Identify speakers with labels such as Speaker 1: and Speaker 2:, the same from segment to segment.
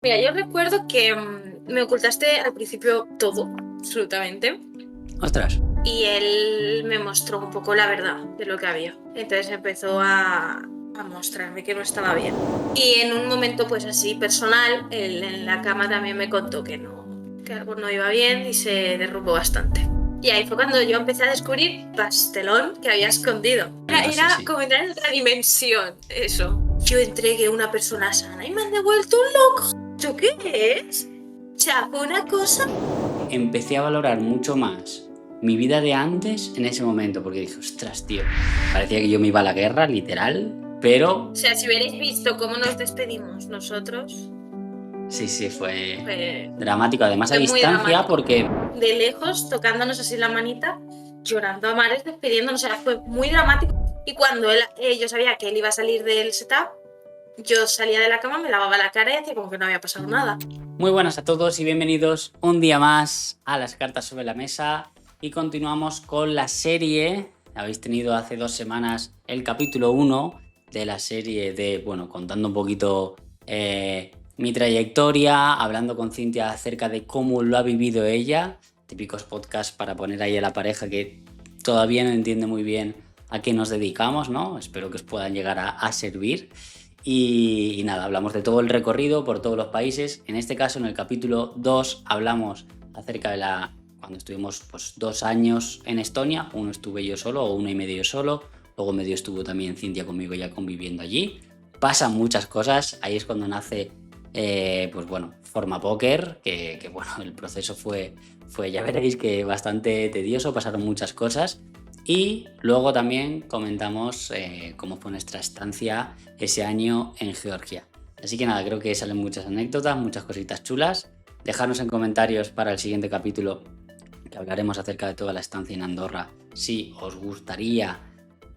Speaker 1: Mira, yo recuerdo que me ocultaste al principio todo, absolutamente,
Speaker 2: Ostras,
Speaker 1: y él me mostró un poco la verdad de lo que había. Entonces empezó a mostrarme que no estaba bien. Y en un momento pues así personal, él en la cama también me contó que algo no iba bien y se derrumbó bastante. Y ahí fue cuando yo empecé a descubrir pastelón que había escondido.
Speaker 2: venga, sí,
Speaker 1: Era
Speaker 2: sí.
Speaker 1: como entrar en otra dimensión, eso. Yo entregué una persona sana y me han devuelto un loco. ¿Yo qué es? O sea, fue una cosa.
Speaker 2: Empecé a valorar mucho más mi vida de antes en ese momento, porque dije, ostras, tío, parecía que yo me iba a la guerra, literal, pero
Speaker 1: O sea, si hubierais visto cómo nos despedimos nosotros,
Speaker 2: sí, fue
Speaker 1: fue,
Speaker 2: dramático. Además a
Speaker 1: fue muy
Speaker 2: distancia,
Speaker 1: dramático.
Speaker 2: porque
Speaker 1: De lejos, tocándonos así la manita, llorando a mares, despidiéndonos. O sea, fue muy dramático. Y cuando yo sabía que él iba a salir del setup, yo salía de la cama, me lavaba la cara y hacía como que no había pasado nada.
Speaker 2: muy buenas a todos y bienvenidos un día más a Las Cartas sobre la Mesa. Y continuamos con la serie. Habéis tenido hace 2 semanas el capítulo 1 de la serie de, bueno, contando un poquito mi trayectoria, hablando con Cintia acerca de cómo lo ha vivido ella. Típicos podcasts para poner ahí a la pareja que todavía no entiende muy bien a qué nos dedicamos, ¿no? Espero que os puedan llegar a servir. Y nada, hablamos de todo el recorrido por todos los países. En este caso, en el capítulo 2, hablamos acerca de cuando estuvimos pues 2 años en Estonia. Uno estuve yo solo, o 1 y medio yo solo. Luego medio estuvo también Cintia conmigo ya conviviendo allí. Pasan muchas cosas. Ahí es cuando nace, pues bueno, Forma Póker. Que bueno, el proceso fue, ya veréis que bastante tedioso. Pasaron muchas cosas. Y luego también comentamos cómo fue nuestra estancia ese año en Georgia. Así que nada, creo que salen muchas anécdotas, muchas cositas chulas. Dejadnos en comentarios para el siguiente capítulo que hablaremos acerca de toda la estancia en Andorra. Si os gustaría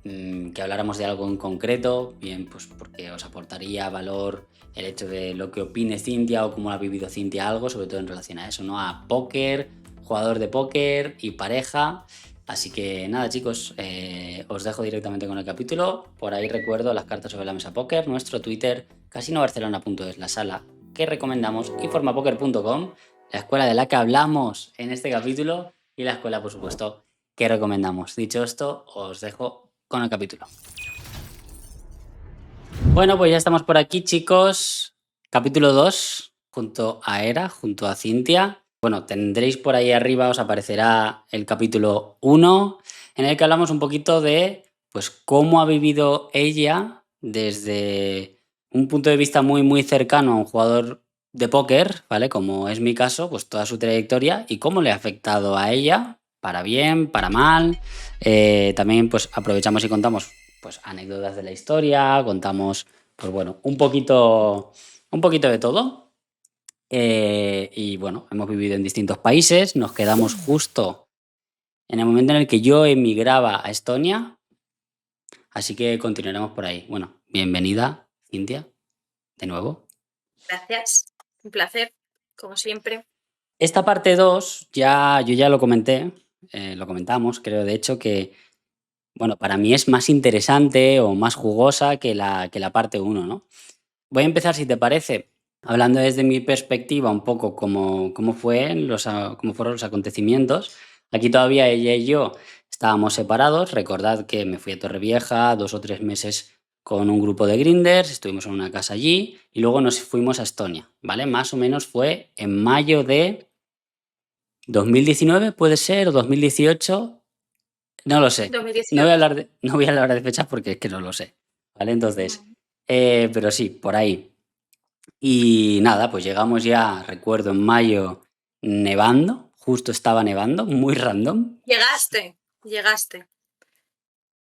Speaker 2: que habláramos de algo en concreto, bien, pues porque os aportaría valor el hecho de lo que opine Cintia o cómo ha vivido Cintia algo, sobre todo en relación a eso, ¿no? A póker, jugador de póker y pareja. Así que nada, chicos, os dejo directamente con el capítulo. Por ahí recuerdo Las Cartas sobre la Mesa Póker, nuestro Twitter, casinobarcelona.es, la sala que recomendamos, y formapoker.com, la escuela de la que hablamos en este capítulo y la escuela, por supuesto, que recomendamos. Dicho esto, os dejo con el capítulo. Bueno, pues ya estamos por aquí, chicos. Capítulo 2, junto a Era, junto a Cintia. Bueno, tendréis por ahí arriba, os aparecerá el capítulo 1, en el que hablamos un poquito de pues cómo ha vivido ella desde un punto de vista muy cercano a un jugador de póker, ¿vale? Como es mi caso, pues toda su trayectoria y cómo le ha afectado a ella, para bien, para mal. También pues aprovechamos y contamos pues anécdotas de la historia, contamos pues bueno, un poquito de todo. Y bueno, hemos vivido en distintos países, nos quedamos justo en el momento en el que yo emigraba a Estonia, así que continuaremos por ahí. Bueno, bienvenida, Cintia, de nuevo.
Speaker 1: Gracias. Un placer, como siempre.
Speaker 2: Esta parte 2 yo ya lo comenté, lo comentamos, creo de hecho que, bueno, para mí es más interesante o más jugosa que la parte 1, ¿no? Voy a empezar, si te parece, hablando desde mi perspectiva un poco cómo fueron los acontecimientos. Aquí todavía ella y yo estábamos separados. Recordad que me fui a Torrevieja 2 o 3 meses con un grupo de grinders, estuvimos en una casa allí y luego nos fuimos a Estonia, ¿vale? Más o menos fue en mayo de 2019, puede ser, o 2018, no lo sé.
Speaker 1: 2018.
Speaker 2: No voy a hablar de fechas porque es que no lo sé, ¿vale? Entonces, pero sí, por ahí. Y nada, pues llegamos ya, recuerdo, en mayo nevando, justo estaba nevando, muy random.
Speaker 1: Llegaste.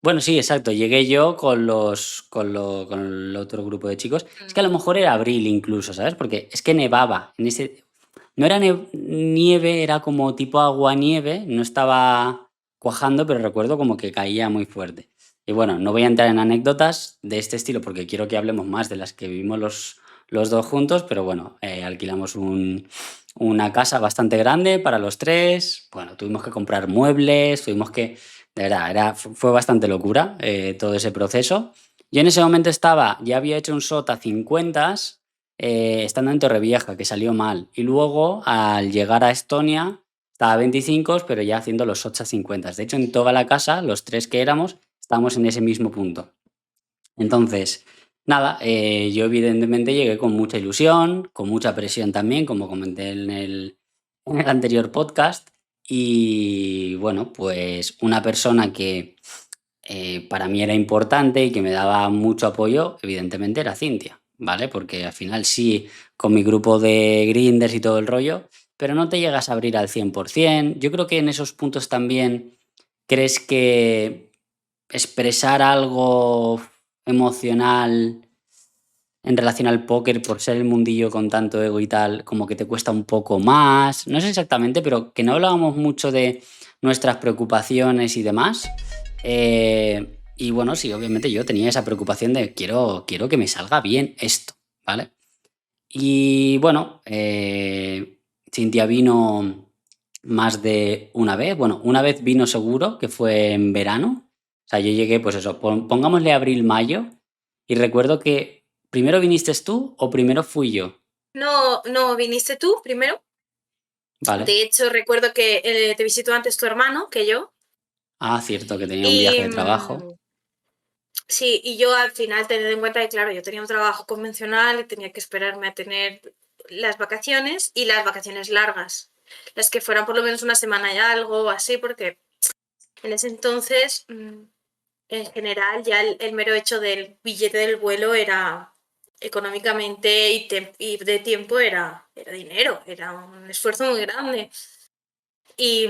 Speaker 2: Bueno, sí, exacto, llegué yo con el otro grupo de chicos. Es que a lo mejor era abril incluso, ¿sabes? Porque es que nevaba. No era nieve, era como tipo agua-nieve, no estaba cuajando, pero recuerdo como que caía muy fuerte. Y bueno, no voy a entrar en anécdotas de este estilo porque quiero que hablemos más de las que vivimos los dos juntos, pero bueno, alquilamos una casa bastante grande para los tres. Bueno, tuvimos que comprar muebles, de verdad, fue bastante locura todo ese proceso. Yo en ese momento ya había hecho un SOT a 50 estando en Torrevieja, que salió mal. Y luego, al llegar a Estonia, estaba a 25, pero ya haciendo los 8,50. De hecho, en toda la casa, los tres que éramos, estábamos en ese mismo punto. Entonces, nada, yo evidentemente llegué con mucha ilusión, con mucha presión también, como comenté en el anterior podcast. Y bueno, pues una persona que para mí era importante y que me daba mucho apoyo, evidentemente era Cintia, ¿vale? Porque al final sí, con mi grupo de grinders y todo el rollo, pero no te llegas a abrir al 100%. Yo creo que en esos puntos también crees que expresar algo emocional en relación al póker por ser el mundillo con tanto ego y tal, como que te cuesta un poco más. No sé exactamente, pero que no hablábamos mucho de nuestras preocupaciones y demás. Y bueno, sí, obviamente yo tenía esa preocupación de quiero que me salga bien esto, ¿vale? Y bueno, Cintia vino más de una vez. Bueno, una vez vino seguro, que fue en verano. O sea, yo llegué, pues eso, pongámosle abril-mayo. Y recuerdo que primero viniste tú o primero fui yo.
Speaker 1: No, no, viniste tú primero.
Speaker 2: Vale.
Speaker 1: De hecho, recuerdo que te visitó antes tu hermano que yo.
Speaker 2: Ah, cierto, que tenía un viaje
Speaker 1: Y
Speaker 2: de trabajo.
Speaker 1: sí, y yo al final tened en cuenta que, claro, yo tenía un trabajo convencional y tenía que esperarme a tener las vacaciones y las vacaciones largas. Las que fueran por lo menos una semana y algo o así, porque en ese entonces, en general, ya el mero hecho del billete del vuelo era económicamente y de tiempo era dinero, era un esfuerzo muy grande. Y,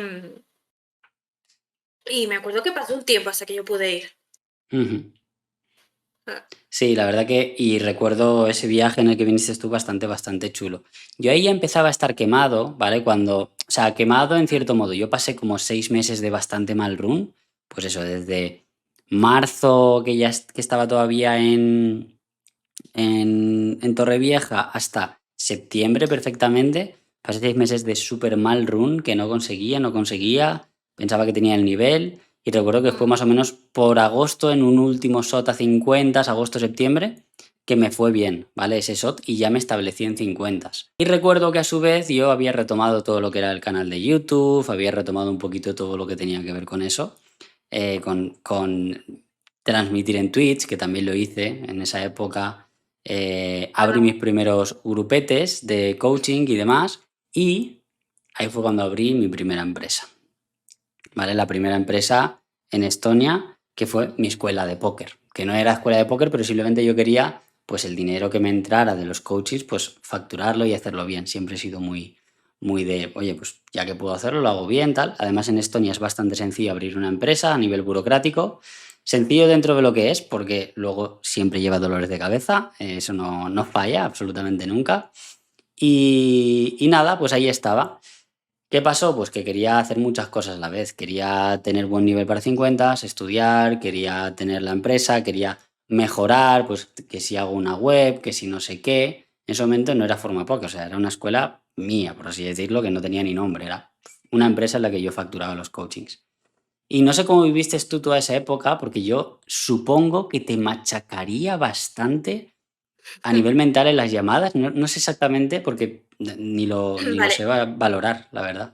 Speaker 1: y me acuerdo que pasó un tiempo hasta que yo pude ir.
Speaker 2: Ujú.
Speaker 1: Ah,
Speaker 2: Sí, la verdad que, y recuerdo ese viaje en el que viniste tú bastante chulo. Yo ahí ya empezaba a estar quemado, ¿vale? O sea, quemado en cierto modo. Yo pasé como 6 meses de bastante mal run, pues eso, desde marzo, que estaba todavía en Torrevieja, hasta septiembre perfectamente. Pasé 6 meses de súper mal run que no conseguía, pensaba que tenía el nivel. Y recuerdo que fue
Speaker 1: mm,
Speaker 2: más o menos por agosto, en un último SOT a 50, agosto-septiembre, que me fue bien, ¿vale? Ese SOT y ya me establecí en 50. Y recuerdo que a su vez yo había retomado todo lo que era el canal de YouTube, había retomado un poquito todo lo que tenía que ver con eso, con transmitir en Twitch, que también lo hice en esa época. Abrí mis primeros grupetes de coaching y demás, y ahí fue cuando abrí mi primera empresa. ¿Vale? La primera empresa en Estonia, que fue mi escuela de póker, que no era escuela de póker, pero simplemente yo quería, pues el dinero que me entrara de los coaches, pues facturarlo y hacerlo bien. Siempre he sido muy de, oye, pues ya que puedo hacerlo, lo hago bien, tal. Además, en Estonia es bastante sencillo abrir una empresa a nivel burocrático. Sencillo dentro de lo que es, porque luego siempre lleva dolores de cabeza, eso no falla absolutamente nunca. Y nada, pues ahí estaba. ¿Qué pasó? Pues que quería hacer muchas cosas a la vez. Quería tener buen nivel para 50, estudiar, quería tener la empresa, quería mejorar, pues que si hago una web, que si no sé qué. En ese momento no era Forma Poker, o sea, era una escuela mía, por así decirlo, que no tenía ni nombre, era una empresa en la que yo facturaba los coachings. Y no sé cómo viviste tú toda esa época, porque yo supongo que te machacaría bastante a nivel mental en las llamadas. No sé exactamente, porque ni lo sé
Speaker 1: Vale,
Speaker 2: valorar, la verdad.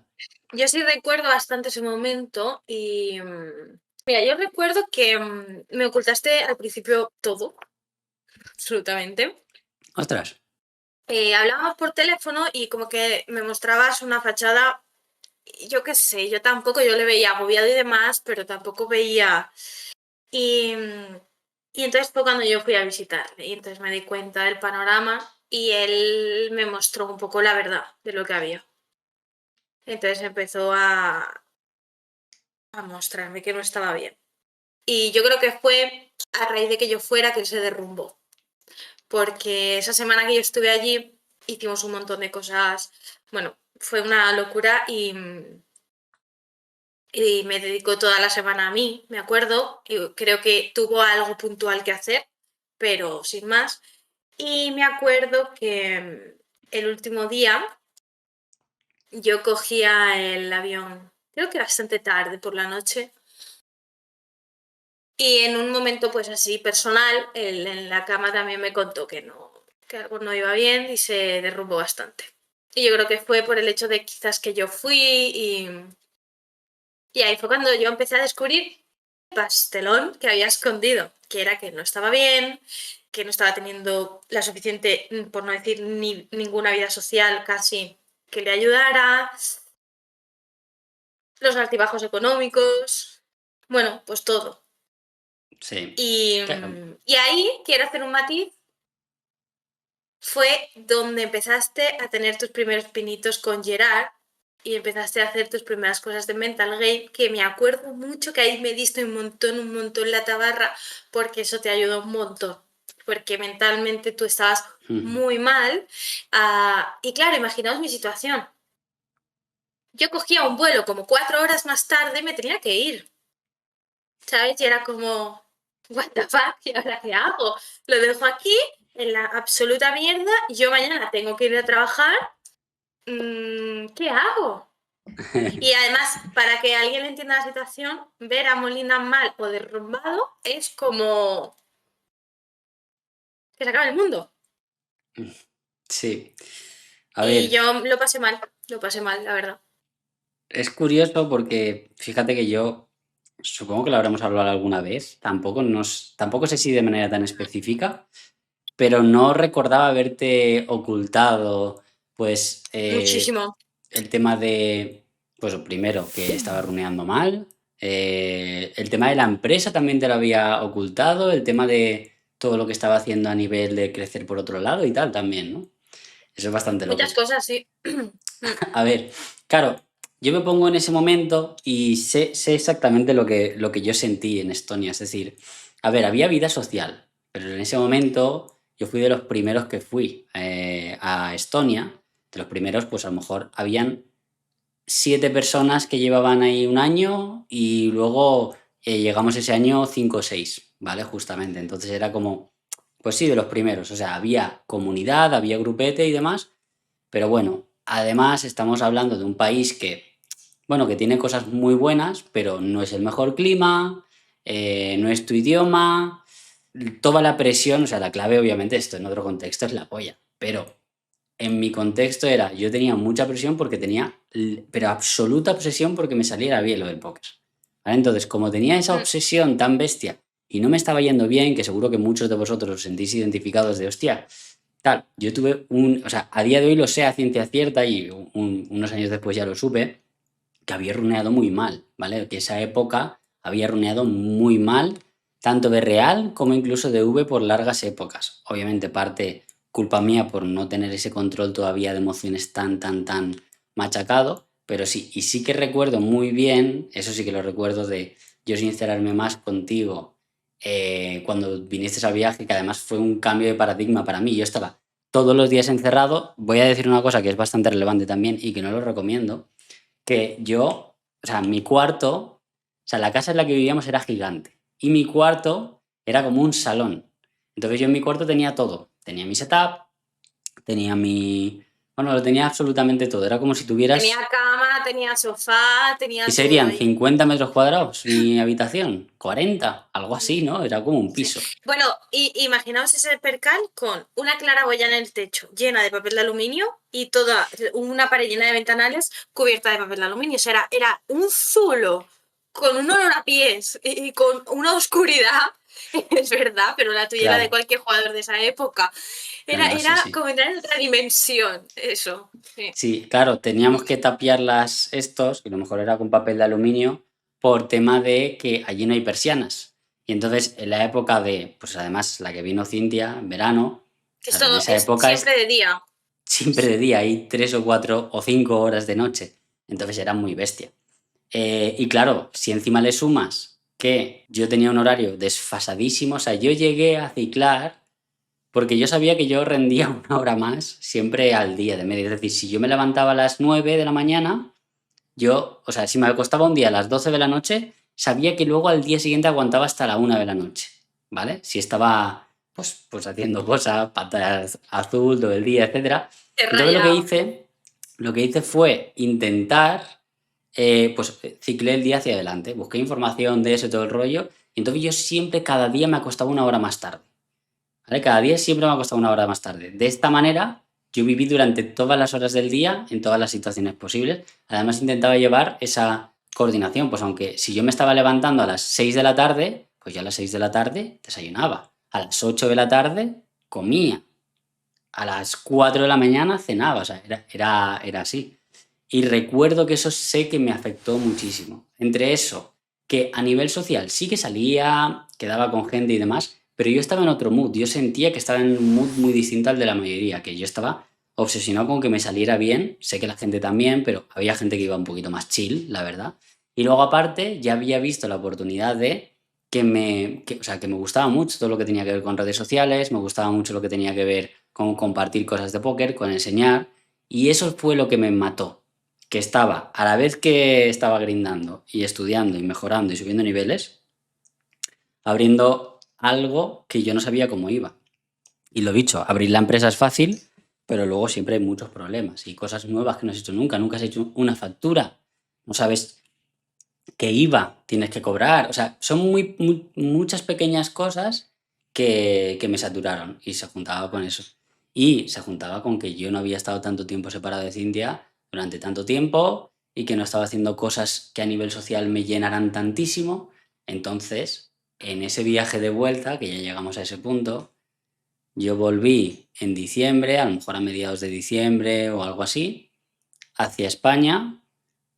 Speaker 1: yo sí recuerdo bastante ese momento y mira, yo recuerdo que me ocultaste al principio todo, absolutamente.
Speaker 2: Ostras.
Speaker 1: Hablábamos por teléfono y como que me mostrabas una fachada, yo qué sé, yo tampoco, yo le veía agobiado y demás, pero tampoco veía. Y, y entonces fue cuando yo fui a visitarle y entonces me di cuenta del panorama y él me mostró un poco la verdad de lo que había. Entonces empezó a mostrarme que no estaba bien. Y yo creo que fue a raíz de que yo fuera que él se derrumbó. Porque esa semana que yo estuve allí hicimos un montón de cosas. Bueno, fue una locura y me dedicó toda la semana a mí, me acuerdo. Y creo que tuvo algo puntual que hacer, pero sin más. Y me acuerdo que el último día yo cogía el avión, creo que bastante tarde por la noche. Y en un momento, pues así personal, él en la cama también me contó que algo no iba bien y se derrumbó bastante. Y yo creo que fue por el hecho de quizás que yo fui y ahí fue cuando yo empecé a descubrir el pastelón que había escondido, que era que no estaba bien, que no estaba teniendo la suficiente, por no decir ninguna vida social casi, que le ayudara, los altibajos económicos, bueno, pues todo.
Speaker 2: Sí,
Speaker 1: Y,
Speaker 2: claro.
Speaker 1: y ahí quiero hacer un matiz, fue donde empezaste a tener tus primeros pinitos con Gerard y empezaste a hacer tus primeras cosas de mental game, que me acuerdo mucho que ahí me diste un montón la tabarra, porque eso te ayudó un montón, porque mentalmente tú estabas muy mal. Y claro, imaginaos mi situación. Yo cogía un vuelo como 4 horas más tarde y me tenía que ir, ¿sabes? Y era como, what the fuck, ¿y ahora qué hago? Lo dejo aquí en la absoluta mierda, yo mañana tengo que ir a trabajar, ¿qué hago? Y además, para que alguien entienda la situación, ver a Molina mal o derrumbado es como que se acaba el mundo.
Speaker 2: Sí. A
Speaker 1: Y
Speaker 2: ver,
Speaker 1: yo lo pasé mal, la verdad.
Speaker 2: es curioso porque fíjate que yo supongo que lo habremos hablado alguna vez, tampoco sé si de manera tan específica, pero no recordaba haberte ocultado, pues,
Speaker 1: Muchísimo.
Speaker 2: el tema de, pues, primero, que estaba runeando mal, el tema de la empresa también te lo había ocultado, el tema de todo lo que estaba haciendo a nivel de crecer por otro lado y tal también, ¿no? Eso es bastante
Speaker 1: Muchas
Speaker 2: loco.
Speaker 1: cosas, sí.
Speaker 2: A ver, claro, yo me pongo en ese momento y sé exactamente lo que yo sentí en Estonia. Es decir, a ver, había vida social, pero en ese momento yo fui de los primeros que fui a Estonia. De los primeros, pues a lo mejor habían 7 personas que llevaban ahí un año y luego llegamos ese año 5 o 6, ¿vale? Justamente. Entonces era como, pues sí, de los primeros. O sea, había comunidad, había grupete y demás, pero bueno, además estamos hablando de un país que, bueno, que tiene cosas muy buenas, pero no es el mejor clima, no es tu idioma, toda la presión, o sea, la clave obviamente esto en otro contexto es la polla, pero en mi contexto era, yo tenía mucha presión porque tenía, pero absoluta obsesión porque me saliera bien lo del póker. ¿Vale? Entonces, como tenía esa obsesión tan bestia y no me estaba yendo bien, que seguro que muchos de vosotros os sentís identificados de, hostia, tal, yo tuve o sea, a día de hoy lo sé a ciencia cierta y unos años después ya lo supe, que había runeado muy mal, ¿vale? Que esa época había runeado muy mal, tanto de real como incluso de V por largas épocas. Obviamente parte culpa mía por no tener ese control todavía de emociones tan machacado, pero sí, y sí que recuerdo muy bien, eso sí que lo recuerdo de yo sincerarme más contigo cuando viniste al viaje, que además fue un cambio de paradigma para mí. Yo estaba todos los días encerrado. Voy a decir una cosa que es bastante relevante también y que no lo recomiendo, que yo, o sea, mi cuarto, o sea, la casa en la que vivíamos era gigante y mi cuarto era como un salón. Entonces yo en mi cuarto tenía todo. Tenía mi setup, tenía mi... Bueno, lo tenía absolutamente todo. Era como si
Speaker 1: Tenía
Speaker 2: tuvieras...
Speaker 1: cama, tenía sofá,
Speaker 2: ¿Y
Speaker 1: tenía todo
Speaker 2: serían
Speaker 1: ahí.
Speaker 2: 50 metros cuadrados mi habitación? 40, algo así, ¿no? Era como un
Speaker 1: Sí.
Speaker 2: piso.
Speaker 1: Bueno, imaginaos ese percal con una claraboya en el techo llena de papel de aluminio y toda una pared llena de ventanales cubierta de papel de aluminio. O sea, era un zulo con un olor a pies y con una oscuridad. Es verdad, pero la tuya era de
Speaker 2: Claro,
Speaker 1: cualquier jugador de esa época.
Speaker 2: no, sí,
Speaker 1: Era
Speaker 2: sí.
Speaker 1: como entrar en otra dimensión, eso. Sí.
Speaker 2: Sí, claro, teníamos que tapiar estos, que a lo mejor era con papel de aluminio, por tema de que allí no hay persianas. Y entonces, en la época de, pues además, la que vino Cintia, en verano, claro,
Speaker 1: Esto
Speaker 2: en esa
Speaker 1: es
Speaker 2: época es
Speaker 1: siempre de día.
Speaker 2: siempre de día, hay 3 o 4 o 5 horas de noche. Entonces era muy bestia. Y claro, si encima le sumas que yo tenía un horario desfasadísimo, o sea, yo llegué a ciclar porque yo sabía que yo rendía 1 hora más siempre al día de media. Es decir, si yo me levantaba a las 9 de la mañana, yo, o sea, si me acostaba un día a las 12 de la noche, sabía que luego al día siguiente aguantaba hasta la 1 de la noche, ¿vale? Si estaba, pues haciendo cosas, pantallas azul todo el día, etcétera.
Speaker 1: Te
Speaker 2: Entonces
Speaker 1: rayado.
Speaker 2: lo que hice fue intentar, pues ciclé el día hacia adelante, busqué información de eso y todo el rollo, y entonces yo siempre, cada día me acostaba 1 hora más tarde. ¿vale? Cada día siempre me ha acostado una hora más tarde. De esta manera, yo viví durante todas las horas del día, en todas las situaciones posibles. Además, intentaba llevar esa coordinación, pues aunque si yo me estaba levantando a las 6 de la tarde, pues ya a las 6 de la tarde desayunaba. A las 8 de la tarde comía. A las 4 de la mañana cenaba, o sea, era así. Y recuerdo que eso sé que me afectó muchísimo. Entre eso, que a nivel social sí que salía, quedaba con gente y demás, pero yo estaba en otro mood. Yo sentía que estaba en un mood muy distinto al de la mayoría, que yo estaba obsesionado con que me saliera bien. Sé que la gente también, pero había gente que iba un poquito más chill, la verdad. Y luego aparte, ya había visto la oportunidad de o sea, que me gustaba mucho todo lo que tenía que ver con redes sociales, me gustaba mucho lo que tenía que ver con compartir cosas de póker, con enseñar, y eso fue lo que me mató, que estaba, a la vez que estaba grindando y estudiando y mejorando y subiendo niveles, abriendo algo que yo no sabía cómo iba. Y lo dicho, abrir la empresa es fácil, pero luego siempre hay muchos problemas y cosas nuevas que no has hecho nunca. Nunca has hecho una factura, no sabes qué IVA tienes que cobrar. O sea, son muchas pequeñas cosas que me saturaron y se juntaba con eso. Y se juntaba con que yo no había estado tanto tiempo separado de Cintia durante tanto tiempo y que no estaba haciendo cosas que a nivel social me llenaran tantísimo. Entonces, en ese viaje de vuelta, que ya llegamos a ese punto, yo volví en diciembre, a lo mejor a mediados de diciembre o algo así, hacia España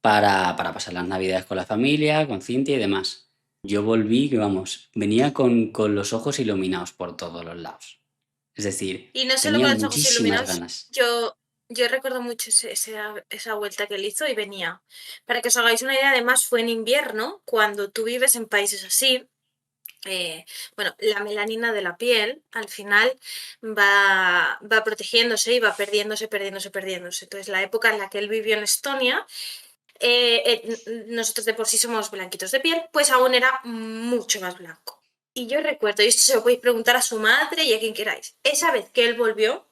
Speaker 2: para pasar las navidades con la familia, con Cintia y demás. Yo volví, que vamos, venía con los ojos iluminados por todos los lados. Es decir,
Speaker 1: Y no solo
Speaker 2: tenía
Speaker 1: con los ojos
Speaker 2: muchísimas
Speaker 1: iluminados,
Speaker 2: ganas.
Speaker 1: yo recuerdo mucho esa vuelta que él hizo y venía. Para que os hagáis una idea, además fue en invierno, cuando tú vives en países así. Bueno, la melanina de la piel al final va protegiéndose y va perdiéndose. Entonces, la época en la que él vivió en Estonia, nosotros de por sí somos blanquitos de piel, pues aún era mucho más blanco. Y yo recuerdo, y esto se lo podéis preguntar a su madre y a quien queráis, esa vez que él volvía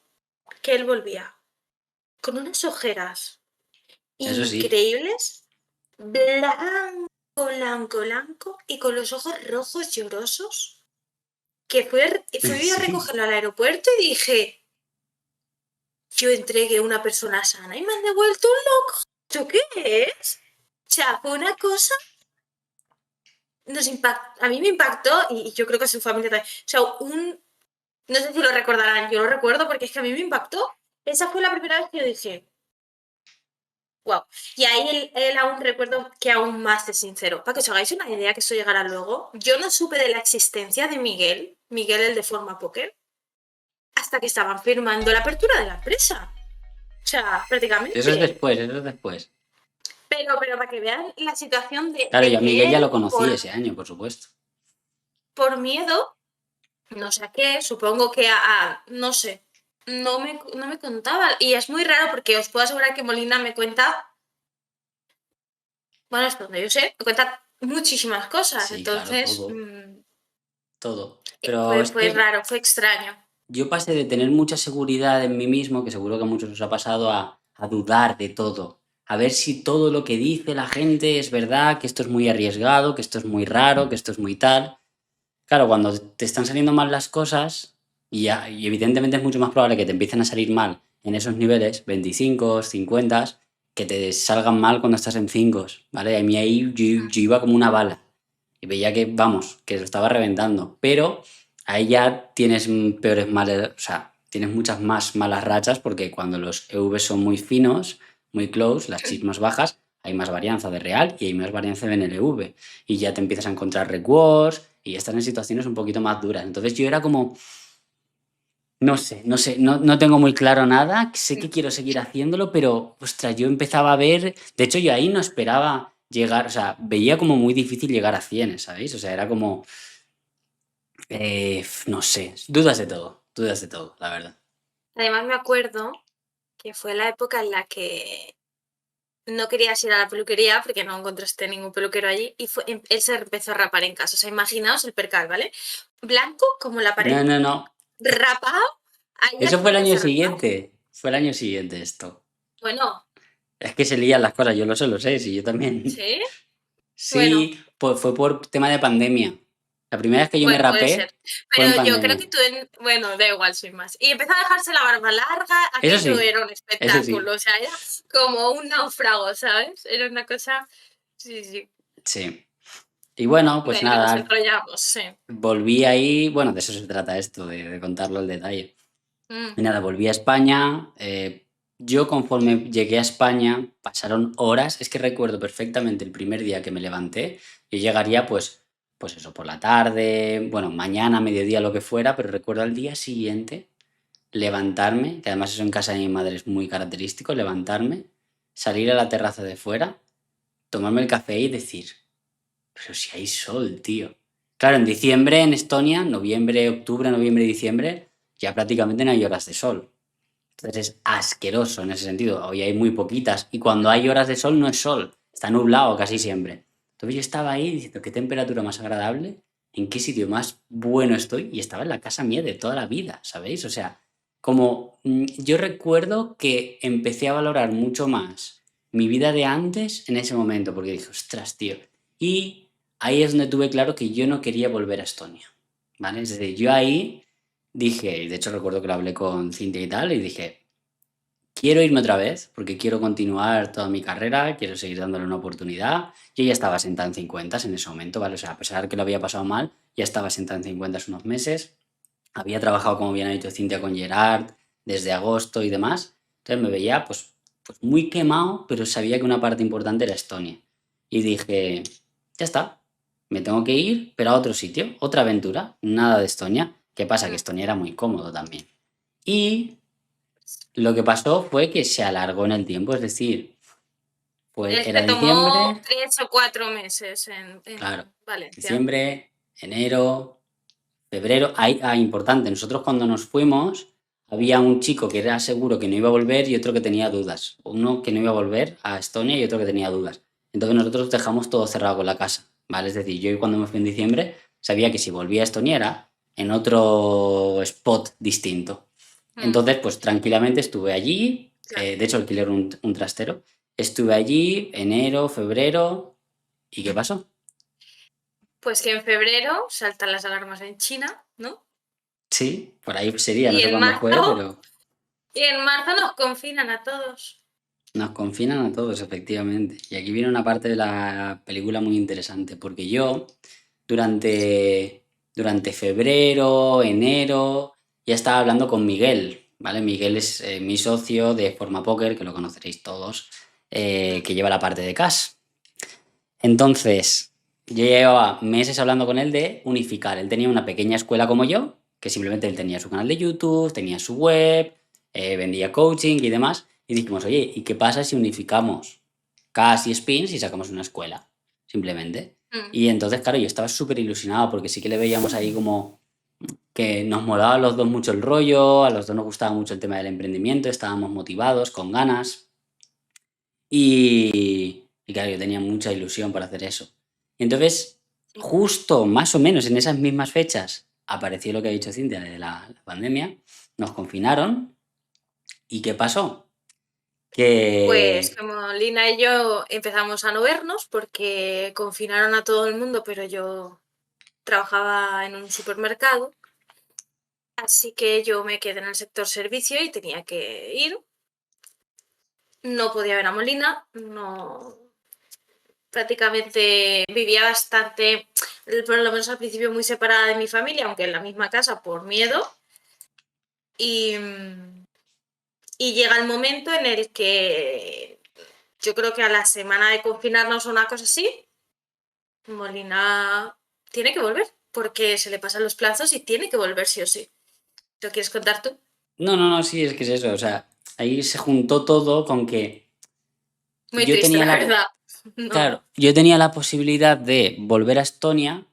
Speaker 1: con unas ojeras
Speaker 2: Eso sí.
Speaker 1: increíbles, blanco, blanco, y con los ojos rojos llorosos, que fui a
Speaker 2: Sí.
Speaker 1: recogerlo al aeropuerto y dije, yo entregué una persona sana y me han devuelto un loco. ¿Esto qué es? O sea, fue una cosa, a mí me impactó y yo creo que a su familia también. O sea, no sé si lo recordarán, yo lo recuerdo porque es que a mí me impactó. Esa fue la primera vez que yo dije, wow. Y ahí él aún recuerdo que aún más de sincero. Para que os hagáis una idea, que eso llegará luego, yo no supe de la existencia de Miguel el de Forma Póker, hasta que estaban firmando la apertura de la empresa. O sea,
Speaker 2: Eso es
Speaker 1: prácticamente.
Speaker 2: después, eso es después.
Speaker 1: Pero para que vean la situación
Speaker 2: Claro, yo
Speaker 1: de
Speaker 2: a Miguel
Speaker 1: que
Speaker 2: ya
Speaker 1: él,
Speaker 2: lo conocí ese año, por supuesto.
Speaker 1: por miedo, no sé a qué, supongo que no sé, no me contaba. Y es muy raro porque os puedo asegurar que Molina me cuenta, bueno, es donde yo sé, me cuenta muchísimas cosas.
Speaker 2: Sí, claro,
Speaker 1: Entonces,
Speaker 2: todo, todo. Pero es
Speaker 1: fue
Speaker 2: que
Speaker 1: raro, fue extraño.
Speaker 2: yo pasé de tener mucha seguridad en mí mismo, que seguro que a muchos os ha pasado, a dudar de todo. A ver si todo lo que dice la gente es verdad, que esto es muy arriesgado, que esto es muy raro, que esto es muy tal. Claro, cuando te están saliendo mal las cosas, y evidentemente es mucho más probable que te empiecen a salir mal en esos niveles, 25, 50, que te salgan mal cuando estás en 5, ¿vale? A mí ahí yo iba como una bala y veía que, vamos, que lo estaba reventando. Pero ahí ya tienes peores males, o sea, tienes muchas más malas rachas porque cuando los EV son muy finos, muy close, las chips más bajas, hay más varianza de real y hay más varianza de NLV. Y ya te empiezas a encontrar rewards y estás en situaciones un poquito más duras. Entonces yo era como, no tengo muy claro nada, sé que quiero seguir haciéndolo, pero, ostras, yo empezaba a ver, de hecho yo ahí no esperaba llegar, o sea, veía como muy difícil llegar a 100, ¿sabéis? O sea, era como, no sé, dudas de todo, la verdad.
Speaker 1: Además, me acuerdo que fue la época en la que no querías ir a la peluquería porque no encontraste ningún peluquero allí y él se empezó a rapar en casa. O sea, imaginaos el percal, ¿vale? Blanco como la pared,
Speaker 2: No, no, no.
Speaker 1: rapado, ahí a
Speaker 2: Eso fue el año
Speaker 1: ponerse a rapar.
Speaker 2: siguiente, fue el año siguiente esto.
Speaker 1: Bueno,
Speaker 2: Es que se lían las cosas, yo lo sé, sí, yo también.
Speaker 1: sí, bueno,
Speaker 2: Sí, pues fue por tema de pandemia. La primera vez que yo me
Speaker 1: Bueno, puede
Speaker 2: rapé
Speaker 1: ser.
Speaker 2: fue en
Speaker 1: Pero yo creo
Speaker 2: pandemia.
Speaker 1: que tú, bueno, da igual, sin más. Y empezó a dejarse la barba larga,
Speaker 2: Eso
Speaker 1: aquello
Speaker 2: sí,
Speaker 1: era un
Speaker 2: eso sí,
Speaker 1: espectáculo, o sea, era como un náufrago, ¿sabes? Era una cosa, sí, sí.
Speaker 2: sí. Y bueno, pues
Speaker 1: Bueno, y nos
Speaker 2: nada,
Speaker 1: enrollamos, sí.
Speaker 2: volví ahí, bueno, de eso se trata esto, de contarlo al detalle.
Speaker 1: Mm,
Speaker 2: Y nada, volví a España. Yo conforme llegué a España, pasaron horas. Es que recuerdo perfectamente el primer día que me levanté. Yo llegaría pues eso, por la tarde, bueno, mañana, mediodía, lo que fuera, pero recuerdo al día siguiente levantarme, que además eso en casa de mi madre es muy característico, levantarme, salir a la terraza de fuera, tomarme el café y decir, pero si hay sol, tío. Claro, en diciembre en Estonia, noviembre, octubre, noviembre, diciembre, ya prácticamente no hay horas de sol. Entonces es asqueroso en ese sentido. Hoy hay muy poquitas. Y cuando hay horas de sol no es sol. Está nublado casi siempre. Entonces yo estaba ahí diciendo qué temperatura más agradable, en qué sitio más bueno estoy. Y estaba en la casa mía de toda la vida, ¿sabéis? O sea, como yo recuerdo que empecé a valorar mucho más mi vida de antes en ese momento. Porque dije, ostras, tío. Y ahí es donde tuve claro que yo no quería volver a Estonia. ¿Vale? Es decir, yo ahí dije, y de hecho recuerdo que lo hablé con Cintia y tal, y dije, quiero irme otra vez porque quiero continuar toda mi carrera, quiero seguir dándole una oportunidad. Yo ya estaba sentada en 50 en ese momento, ¿vale? O sea, a pesar que lo había pasado mal, ya estaba sentada en 50 unos meses. Había trabajado, como bien ha dicho Cintia, con Gerard desde agosto y demás. Entonces me veía pues muy quemado, pero sabía que una parte importante era Estonia. Y dije, ya está, me tengo que ir, pero a otro sitio, otra aventura, nada de Estonia. ¿Qué pasa? Que
Speaker 1: mm.
Speaker 2: Estonia era muy cómodo también. Y lo que pasó fue que se alargó en el tiempo, es decir, pues
Speaker 1: Él se
Speaker 2: era
Speaker 1: tomó
Speaker 2: diciembre,
Speaker 1: 3 o 4 meses
Speaker 2: claro,
Speaker 1: en Valencia.
Speaker 2: diciembre, enero, febrero. Importante, nosotros cuando nos fuimos había un chico que era seguro que no iba a volver y otro que tenía dudas. Uno que no iba a volver a Estonia y otro que tenía dudas. Entonces nosotros dejamos todo cerrado con la casa, ¿vale? Es decir, yo cuando me fui en diciembre sabía que si volvía a Estonia era en otro spot distinto.
Speaker 1: Mm,
Speaker 2: Entonces, pues tranquilamente estuve allí,
Speaker 1: claro.
Speaker 2: de hecho alquilé un trastero, estuve allí enero, febrero, ¿y qué pasó?
Speaker 1: Pues que en febrero saltan las alarmas en China, ¿no?
Speaker 2: Sí, por ahí sería, no
Speaker 1: Y
Speaker 2: sé
Speaker 1: en
Speaker 2: cuándo fue,
Speaker 1: marzo,
Speaker 2: pero
Speaker 1: y en marzo nos confinan a todos.
Speaker 2: nos confinan a todos, efectivamente. Y aquí viene una parte de la película muy interesante, porque yo durante febrero, enero, ya estaba hablando con Miguel, ¿vale? Miguel es mi socio de Forma Póker, que lo conoceréis todos,
Speaker 1: Mm,
Speaker 2: que lleva la parte de cash. Entonces, yo ya llevaba meses hablando con él de unificar. Él tenía una pequeña escuela como yo, que simplemente él tenía su canal de YouTube, tenía su web, vendía coaching y demás. Y dijimos, oye, ¿y qué pasa si unificamos Cash y Spins y sacamos una escuela? Simplemente.
Speaker 1: mm.
Speaker 2: Y entonces, claro, yo estaba súper ilusionado porque sí que le veíamos ahí como que nos molaba a los dos mucho el rollo, a los dos nos gustaba mucho el tema del emprendimiento, estábamos motivados, con ganas. Y claro, yo tenía mucha ilusión por hacer eso. Y entonces,
Speaker 1: Sí.
Speaker 2: justo más o menos en esas mismas fechas, apareció lo que ha dicho Cintia de la pandemia, nos confinaron. ¿Y qué pasó?
Speaker 1: Pues
Speaker 2: Que,
Speaker 1: como Lina y yo empezamos a no vernos porque confinaron a todo el mundo, pero yo trabajaba en un supermercado, así que yo me quedé en el sector servicio y tenía que ir. No podía ver a Molina, no, prácticamente vivía bastante, por lo menos al principio, muy separada de mi familia, aunque en la misma casa por miedo. Y, y llega el momento en el que yo creo que a la semana de confinarnos o una cosa así, Molina tiene que volver, porque se le pasan los plazos y tiene que volver sí o sí. ¿Lo quieres contar tú?
Speaker 2: no, no, no, sí, es que es eso. O sea, ahí se juntó todo con que
Speaker 1: Muy
Speaker 2: yo
Speaker 1: triste,
Speaker 2: tenía
Speaker 1: la
Speaker 2: la,
Speaker 1: verdad. No.
Speaker 2: claro, yo tenía la posibilidad de volver a Estonia,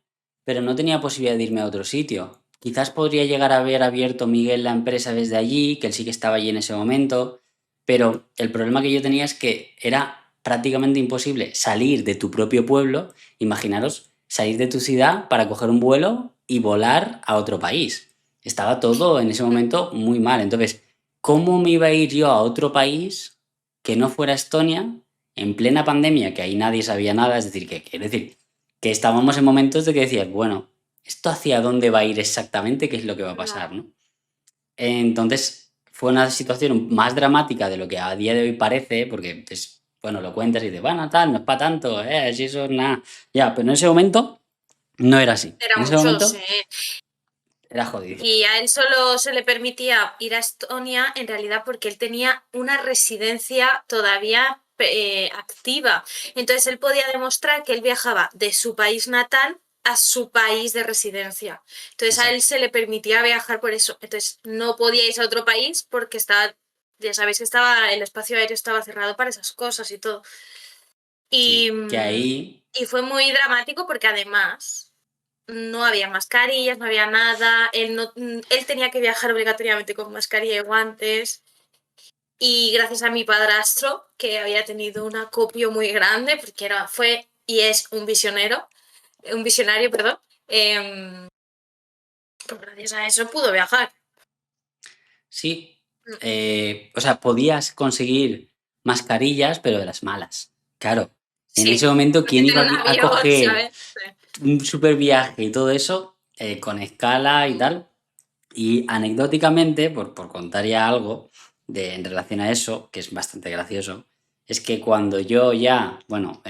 Speaker 2: pero no tenía posibilidad de irme a otro sitio. Quizás podría llegar a haber abierto Miguel la empresa desde allí, que él sí que estaba allí en ese momento, pero el problema que yo tenía es que era prácticamente imposible salir de tu propio pueblo. Imaginaros salir de tu ciudad para coger un vuelo y volar a otro país. Estaba todo en ese momento muy mal. Entonces, ¿cómo me iba a ir yo a otro país que no fuera Estonia en plena pandemia, que ahí nadie sabía nada? Es decir, que quiero decir que estábamos en momentos de que decías, bueno, ¿esto hacia dónde va a ir exactamente? ¿Qué es lo que va a pasar,
Speaker 1: No.
Speaker 2: no? Entonces fue una situación más dramática de lo que a día de hoy parece, porque bueno, lo cuentas y dices, bueno, tal, no es para tanto, si eso es nada. Ya, pero en ese momento no era así.
Speaker 1: Era
Speaker 2: En ese
Speaker 1: mucho,
Speaker 2: momento
Speaker 1: sí.
Speaker 2: era jodido.
Speaker 1: Y a él solo se le permitía ir a Estonia en realidad porque él tenía una residencia todavía activa. Entonces él podía demostrar que él viajaba de su país natal a su país de residencia. Entonces a él
Speaker 2: Exacto.
Speaker 1: se le permitía viajar por eso. Entonces no podía irse a otro país porque estaba, ya sabéis que estaba, el espacio aéreo estaba cerrado para esas cosas y todo. Y,
Speaker 2: Sí, que ahí,
Speaker 1: y fue muy dramático porque además no había mascarillas, no había nada, él, no, él tenía que viajar obligatoriamente con mascarilla y guantes. Y gracias a mi padrastro, que había tenido un acopio muy grande, porque fue y es un visionario, perdón, pues gracias a eso pudo viajar.
Speaker 2: sí, o sea, podías conseguir mascarillas, pero de las malas. Claro, en ese
Speaker 1: Sí,
Speaker 2: momento, ¿quién
Speaker 1: metiendo
Speaker 2: iba
Speaker 1: en un
Speaker 2: a
Speaker 1: avión,
Speaker 2: coger
Speaker 1: ¿sabes? Sí.
Speaker 2: un super viaje y todo eso con escala y tal? Y anecdóticamente, por contar ya algo en relación a eso, que es bastante gracioso, es que cuando yo ya, bueno,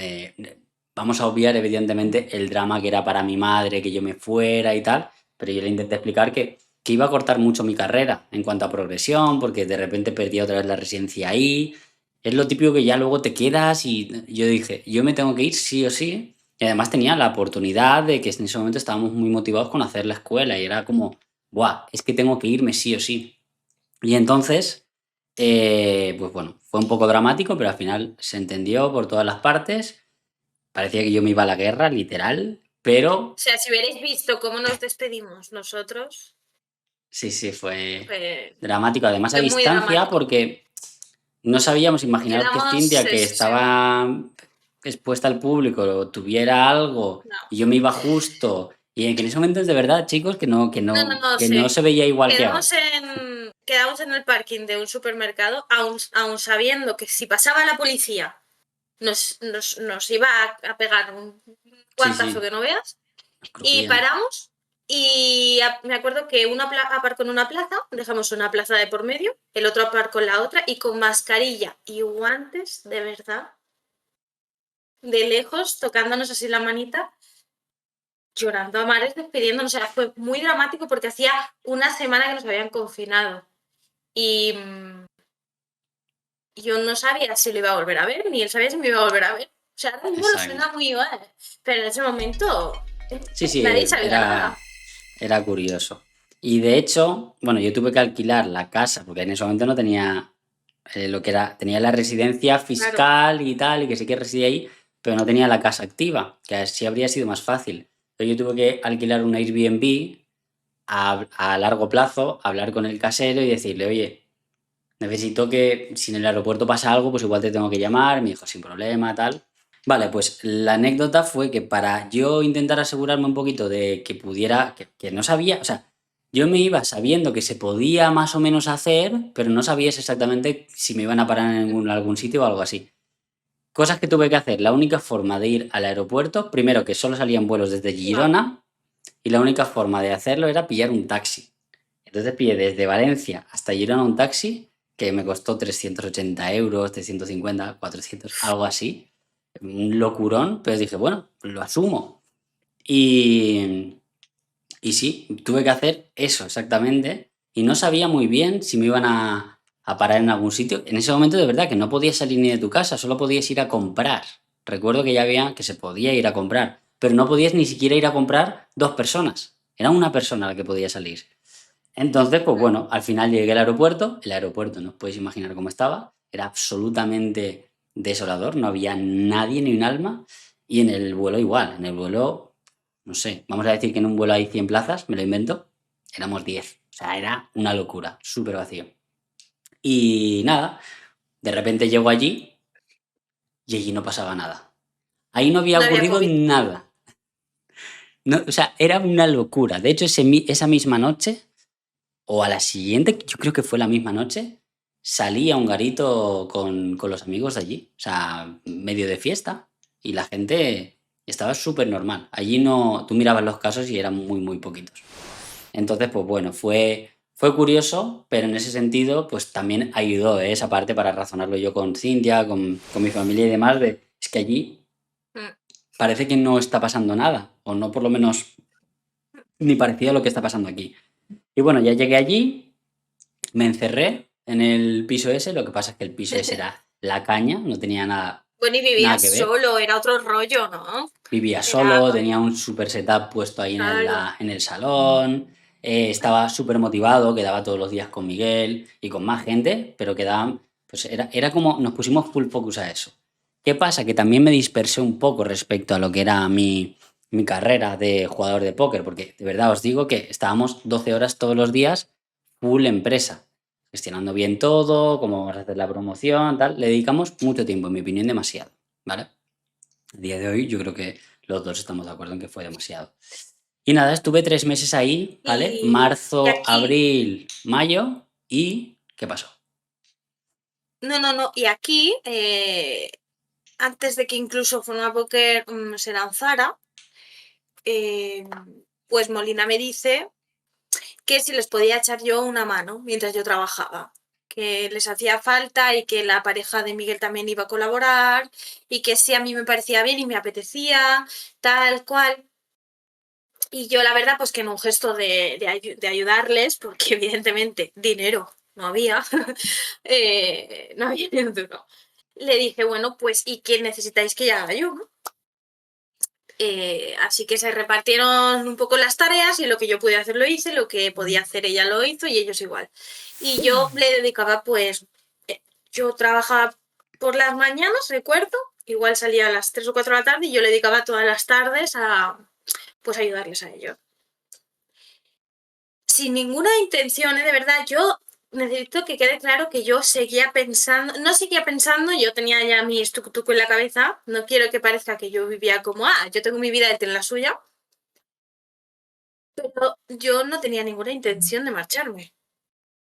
Speaker 2: vamos a obviar evidentemente el drama que era para mi madre, que yo me fuera y tal, pero yo le intenté explicar que iba a cortar mucho mi carrera en cuanto a progresión, porque de repente perdí otra vez la residencia ahí. Es lo típico que ya luego te quedas y yo dije, yo me tengo que ir sí o sí. Y además tenía la oportunidad de que en ese momento estábamos muy motivados con hacer la escuela y era como buah, es que tengo que irme sí o sí. Y entonces, pues bueno, fue un poco dramático, pero al final se entendió por todas las partes. Parecía que yo me iba a la guerra, literal,
Speaker 1: O
Speaker 2: pero
Speaker 1: sea, si hubierais visto cómo nos despedimos nosotros,
Speaker 2: sí, sí, fue
Speaker 1: fue,
Speaker 2: dramático. Además a
Speaker 1: fue muy
Speaker 2: distancia,
Speaker 1: dramático.
Speaker 2: porque no sabíamos, imaginaros que
Speaker 1: Quedamos,
Speaker 2: Cintia,
Speaker 1: sí,
Speaker 2: que
Speaker 1: sí, sí.
Speaker 2: estaba expuesta al público, tuviera algo
Speaker 1: No.
Speaker 2: y yo me iba justo. Y que en ese momento es de verdad, chicos,
Speaker 1: No, no, no,
Speaker 2: que no
Speaker 1: sí.
Speaker 2: se veía igual que ahora.
Speaker 1: Quedamos en el parking de un supermercado, aún sabiendo que si pasaba la policía nos iba a pegar un
Speaker 2: Sí,
Speaker 1: guantazo
Speaker 2: sí,
Speaker 1: que no veas.
Speaker 2: nos
Speaker 1: Y
Speaker 2: crujían.
Speaker 1: paramos y me acuerdo que una aparcó en una plaza, dejamos una plaza de por medio, el otro aparcó en la otra y con mascarilla y guantes, de verdad, de lejos, tocándonos así la manita, llorando a mares, despidiéndonos. O sea, fue muy dramático porque hacía una semana que nos habían confinado. Y yo no sabía si lo iba a volver a ver, ni él sabía si me iba a volver a ver. O sea, ahora mismo lo
Speaker 2: Exacto.
Speaker 1: suena muy mal, pero en ese momento
Speaker 2: Sí, sí,
Speaker 1: nadie sabía nada.
Speaker 2: era curioso. Y de hecho, bueno, yo tuve que alquilar la casa, porque en ese momento no tenía lo que era, tenía la residencia
Speaker 1: Claro.
Speaker 2: fiscal y tal, y que sí que residía ahí, pero no tenía la casa activa, que así habría sido más fácil. Entonces yo tuve que alquilar un Airbnb a largo plazo, hablar con el casero y decirle, oye, necesito que si en el aeropuerto pasa algo, pues igual te tengo que llamar. Me dijo, sin problema, tal. Vale, pues la anécdota fue que para yo intentar asegurarme un poquito de que pudiera, que no sabía, o sea, yo me iba sabiendo que se podía más o menos hacer, pero no sabías exactamente si me iban a parar en algún sitio o algo así. Cosas que tuve que hacer. La única forma de ir al aeropuerto, primero que solo salían vuelos desde
Speaker 1: Wow.
Speaker 2: Girona, y la única forma de hacerlo era pillar un taxi. Entonces pillé desde Valencia hasta Girona un taxi que me costó 380 euros, 350, 400, algo así. Un locurón, pero dije, bueno, lo asumo. Y, y sí, tuve que hacer eso exactamente. Y no sabía muy bien si me iban a parar en algún sitio. En ese momento de verdad que no podías salir ni de tu casa, solo podías ir a comprar. Recuerdo que ya había que se podía ir a comprar, pero no podías ni siquiera ir a comprar dos personas. Era una persona la que podía salir. Entonces, pues bueno, al final llegué al aeropuerto. El aeropuerto, no os podéis imaginar cómo estaba. Era absolutamente desolador, no había nadie ni un alma. Y en el vuelo igual, en el vuelo, no sé, vamos a decir que en un vuelo hay 100 plazas, me lo invento, éramos 10. O sea, era una locura, súper vacío. Y nada, de repente llego allí y allí no pasaba nada. Ahí no había
Speaker 1: No había
Speaker 2: ocurrido
Speaker 1: COVID.
Speaker 2: nada. No, o sea, era una locura. De hecho, esa misma noche o a la siguiente, yo creo que fue la misma noche, salí a un garito con los amigos de allí, o sea, medio de fiesta, y la gente Estaba súper normal. Allí no, tú mirabas los casos y eran muy, muy poquitos. Entonces, pues bueno, fue curioso, pero en ese sentido, pues también ayudó esa parte para razonarlo yo con Cintia, con mi familia y demás, de es que allí
Speaker 1: Mm.
Speaker 2: parece que no está pasando nada, o no por lo menos ni parecía lo que está pasando aquí. Y bueno, ya llegué allí, me encerré en el piso ese, lo que pasa es que el piso ese era la caña, no tenía nada,
Speaker 1: Bueno, y
Speaker 2: nada
Speaker 1: vivías
Speaker 2: que ver.
Speaker 1: solo, era otro rollo, ¿no?
Speaker 2: Vivía
Speaker 1: Era,
Speaker 2: solo, tenía un super setup puesto ahí
Speaker 1: claro,
Speaker 2: en el salón, estaba súper motivado, quedaba todos los días con Miguel y con más gente, pero quedaba, pues era como, nos pusimos full focus a eso. ¿Qué pasa? Que también me dispersé un poco respecto a lo que era mi carrera de jugador de póker, porque de verdad os digo que estábamos 12 horas todos los días, full empresa, gestionando bien todo, cómo vamos a hacer la promoción, tal. Le dedicamos mucho tiempo, en mi opinión, demasiado, ¿vale? A día de hoy yo creo que los dos estamos de acuerdo en que fue demasiado. Y nada, estuve 3 meses ahí, ¿vale?
Speaker 1: y
Speaker 2: Marzo,
Speaker 1: aquí,
Speaker 2: abril, mayo y ¿qué pasó?
Speaker 1: no, y aquí, antes de que incluso Forma Poker se lanzara, eh, pues Molina me dice que si les podía echar yo una mano mientras yo trabajaba, que les hacía falta y que la pareja de Miguel también iba a colaborar y que si a mí me parecía bien y me apetecía, tal cual. Y yo la verdad pues que en un gesto de ayudarles, porque evidentemente dinero no había, no había ni un duro, le dije, bueno, pues ¿y qué necesitáis que ya haga yo? ¿No? Así que se repartieron un poco las tareas y lo que yo pude hacer lo hice, lo que podía hacer ella lo hizo y ellos igual. Y yo le dedicaba pues, yo trabajaba por las mañanas, recuerdo, igual salía a las 3 o 4 de la tarde y yo le dedicaba todas las tardes a pues ayudarles a ellos. Sin ninguna intención, de verdad, yo necesito que quede claro que yo seguía pensando, no seguía pensando, yo tenía ya mi estucutuco en la cabeza, no quiero que parezca que yo vivía como, yo tengo mi vida, él tiene la suya, pero yo no tenía ninguna intención de marcharme,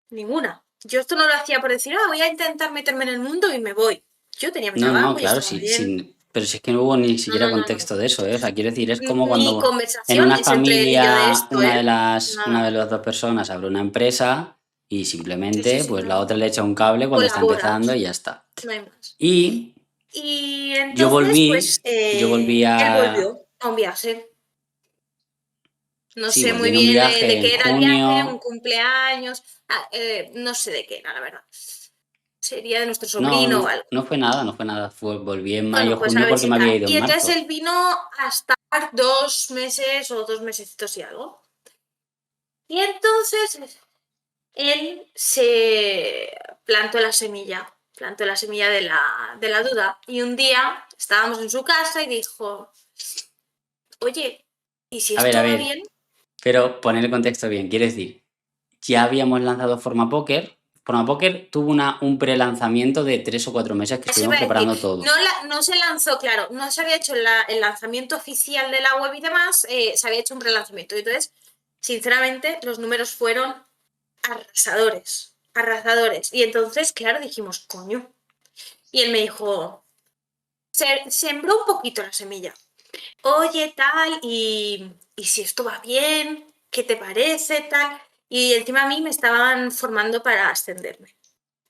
Speaker 1: ninguna. Yo esto no lo hacía por decir, voy a intentar meterme en el mundo y me voy. Yo tenía mi
Speaker 2: No,
Speaker 1: trabajo y
Speaker 2: claro,
Speaker 1: estaba
Speaker 2: sí,
Speaker 1: bien.
Speaker 2: pero si es que no hubo ni
Speaker 1: No,
Speaker 2: siquiera
Speaker 1: no, no, no.
Speaker 2: contexto de eso, ¿eh? O sea, quiero decir, es como
Speaker 1: Ni
Speaker 2: cuando en una
Speaker 1: conversaciones entre él y yo de
Speaker 2: familia
Speaker 1: esto, ¿eh?
Speaker 2: una de
Speaker 1: Nada.
Speaker 2: las dos personas abre una empresa y
Speaker 1: Sí, sí,
Speaker 2: simplemente
Speaker 1: sí,
Speaker 2: pues la
Speaker 1: no.
Speaker 2: otra le echa un cable cuando está empezando
Speaker 1: Colaboras,
Speaker 2: y ya está.
Speaker 1: no hay más.
Speaker 2: Y
Speaker 1: Y
Speaker 2: yo
Speaker 1: entonces, pues,
Speaker 2: volví, yo volví
Speaker 1: él
Speaker 2: a...
Speaker 1: volvió a un viaje. No
Speaker 2: Sí,
Speaker 1: sé
Speaker 2: volví
Speaker 1: muy
Speaker 2: en un
Speaker 1: bien
Speaker 2: viaje
Speaker 1: de
Speaker 2: en
Speaker 1: qué era el viaje, un
Speaker 2: junio.
Speaker 1: cumpleaños, no sé de qué era, la verdad. Sería de nuestro
Speaker 2: No,
Speaker 1: sobrino o algo.
Speaker 2: no fue nada, no fue nada. Volví en
Speaker 1: Bueno,
Speaker 2: mayo,
Speaker 1: pues a
Speaker 2: junio
Speaker 1: ver
Speaker 2: porque
Speaker 1: si
Speaker 2: me había
Speaker 1: tal.
Speaker 2: ido en
Speaker 1: Y entonces
Speaker 2: marzo.
Speaker 1: él vino a estar 2 meses o 2 mesecitos y algo. Y entonces él se plantó la semilla de la duda. Y un día estábamos en su casa y dijo, oye, ¿y si
Speaker 2: A
Speaker 1: esto va
Speaker 2: ver,
Speaker 1: bien?
Speaker 2: pero poner el contexto bien. Quiero decir, ya habíamos lanzado Forma Póker. Forma Póker tuvo un pre-lanzamiento de 3 o 4 meses que
Speaker 1: Eso
Speaker 2: estuvimos
Speaker 1: iba a decir,
Speaker 2: preparando todo.
Speaker 1: no se lanzó, claro, no se había hecho el lanzamiento oficial de la web y demás, se había hecho un relanzamiento. Entonces, sinceramente, los números fueron arrasadores, arrasadores. Y entonces, claro, dijimos, coño. Y él me dijo, sembró un poquito la semilla. Oye, tal, y si esto va bien, ¿qué te parece, tal? Y encima a mí me estaban formando para ascenderme.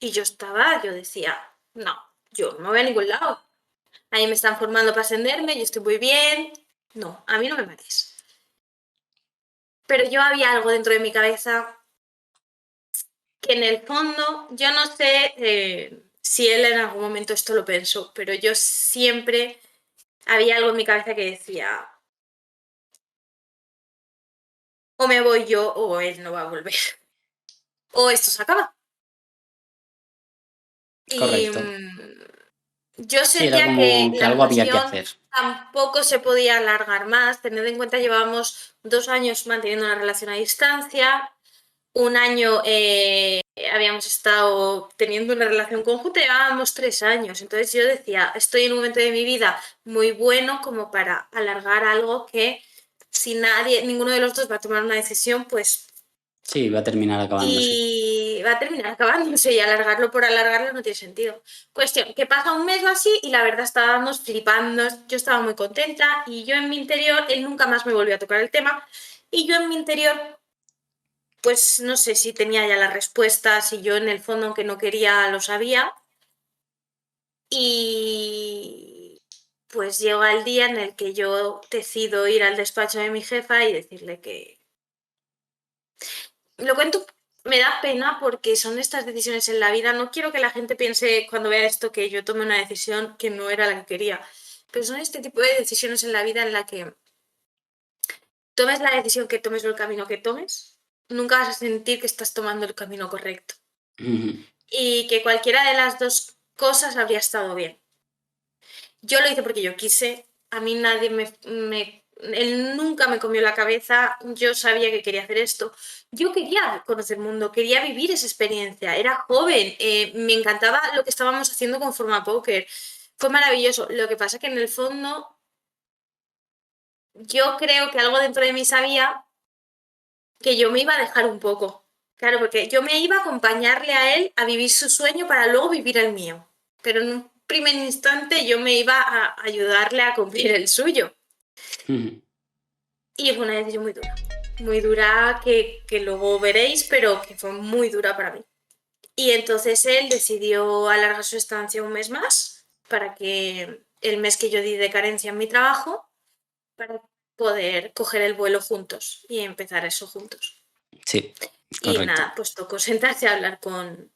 Speaker 1: Y yo decía, no, yo no me voy a ningún lado. A mí me están formando para ascenderme, yo estoy muy bien. No, a mí no me mates. Pero yo había algo dentro de mi cabeza que en el fondo, yo no sé si él en algún momento esto lo pensó, pero yo siempre había algo en mi cabeza que decía, o me voy yo o él no va a volver. O esto se acaba. Y
Speaker 2: Correcto.
Speaker 1: yo
Speaker 2: Sí, era
Speaker 1: sentía que
Speaker 2: como que
Speaker 1: la
Speaker 2: algo había que
Speaker 1: relación
Speaker 2: hacer.
Speaker 1: tampoco se podía alargar más. Tened en cuenta, llevábamos 2 años manteniendo una relación a distancia, un año habíamos estado teniendo una relación conjunta, llevábamos 3 años. Entonces yo decía, estoy en un momento de mi vida muy bueno como para alargar algo que si ninguno de los dos va a tomar una decisión, pues
Speaker 2: Sí, va a terminar acabándose.
Speaker 1: y va a terminar acabándose y alargarlo por alargarlo no tiene sentido. Cuestión, que pasa un mes o así y la verdad estábamos flipando, yo estaba muy contenta y yo en mi interior, él nunca más me volvió a tocar el tema y yo en mi interior, pues no sé si tenía ya las respuestas y yo en el fondo, aunque no quería, lo sabía. Y pues llega el día en el que yo decido ir al despacho de mi jefa y decirle que... Lo cuento, me da pena porque son estas decisiones en la vida. No quiero que la gente piense cuando vea esto que yo tomé una decisión que no era la que quería. Pero son este tipo de decisiones en la vida en la que tomes la decisión que tomes o el camino que tomes, nunca vas a sentir que estás tomando el camino correcto.
Speaker 2: Ujú.
Speaker 1: Y que cualquiera de las dos cosas habría estado bien. Yo lo hice porque yo quise, a mí nadie él nunca me comió la cabeza, yo sabía que quería hacer esto, yo quería conocer el mundo, quería vivir esa experiencia, era joven, me encantaba lo que estábamos haciendo con Forma Póker, fue maravilloso, lo que pasa que en el fondo yo creo que algo dentro de mí sabía que yo me iba a dejar un poco, claro, porque yo me iba a acompañarle a él a vivir su sueño para luego vivir el mío, pero en un primer instante yo me iba a ayudarle a cumplir el suyo.
Speaker 2: Ujú.
Speaker 1: Y fue una decisión muy dura que luego veréis, pero que fue muy dura para mí. Y entonces él decidió alargar su estancia un mes más para que el mes que yo di de carencia en mi trabajo, para poder coger el vuelo juntos y empezar eso juntos.
Speaker 2: Sí,
Speaker 1: Y
Speaker 2: correcto.
Speaker 1: nada, pues tocó sentarse a hablar con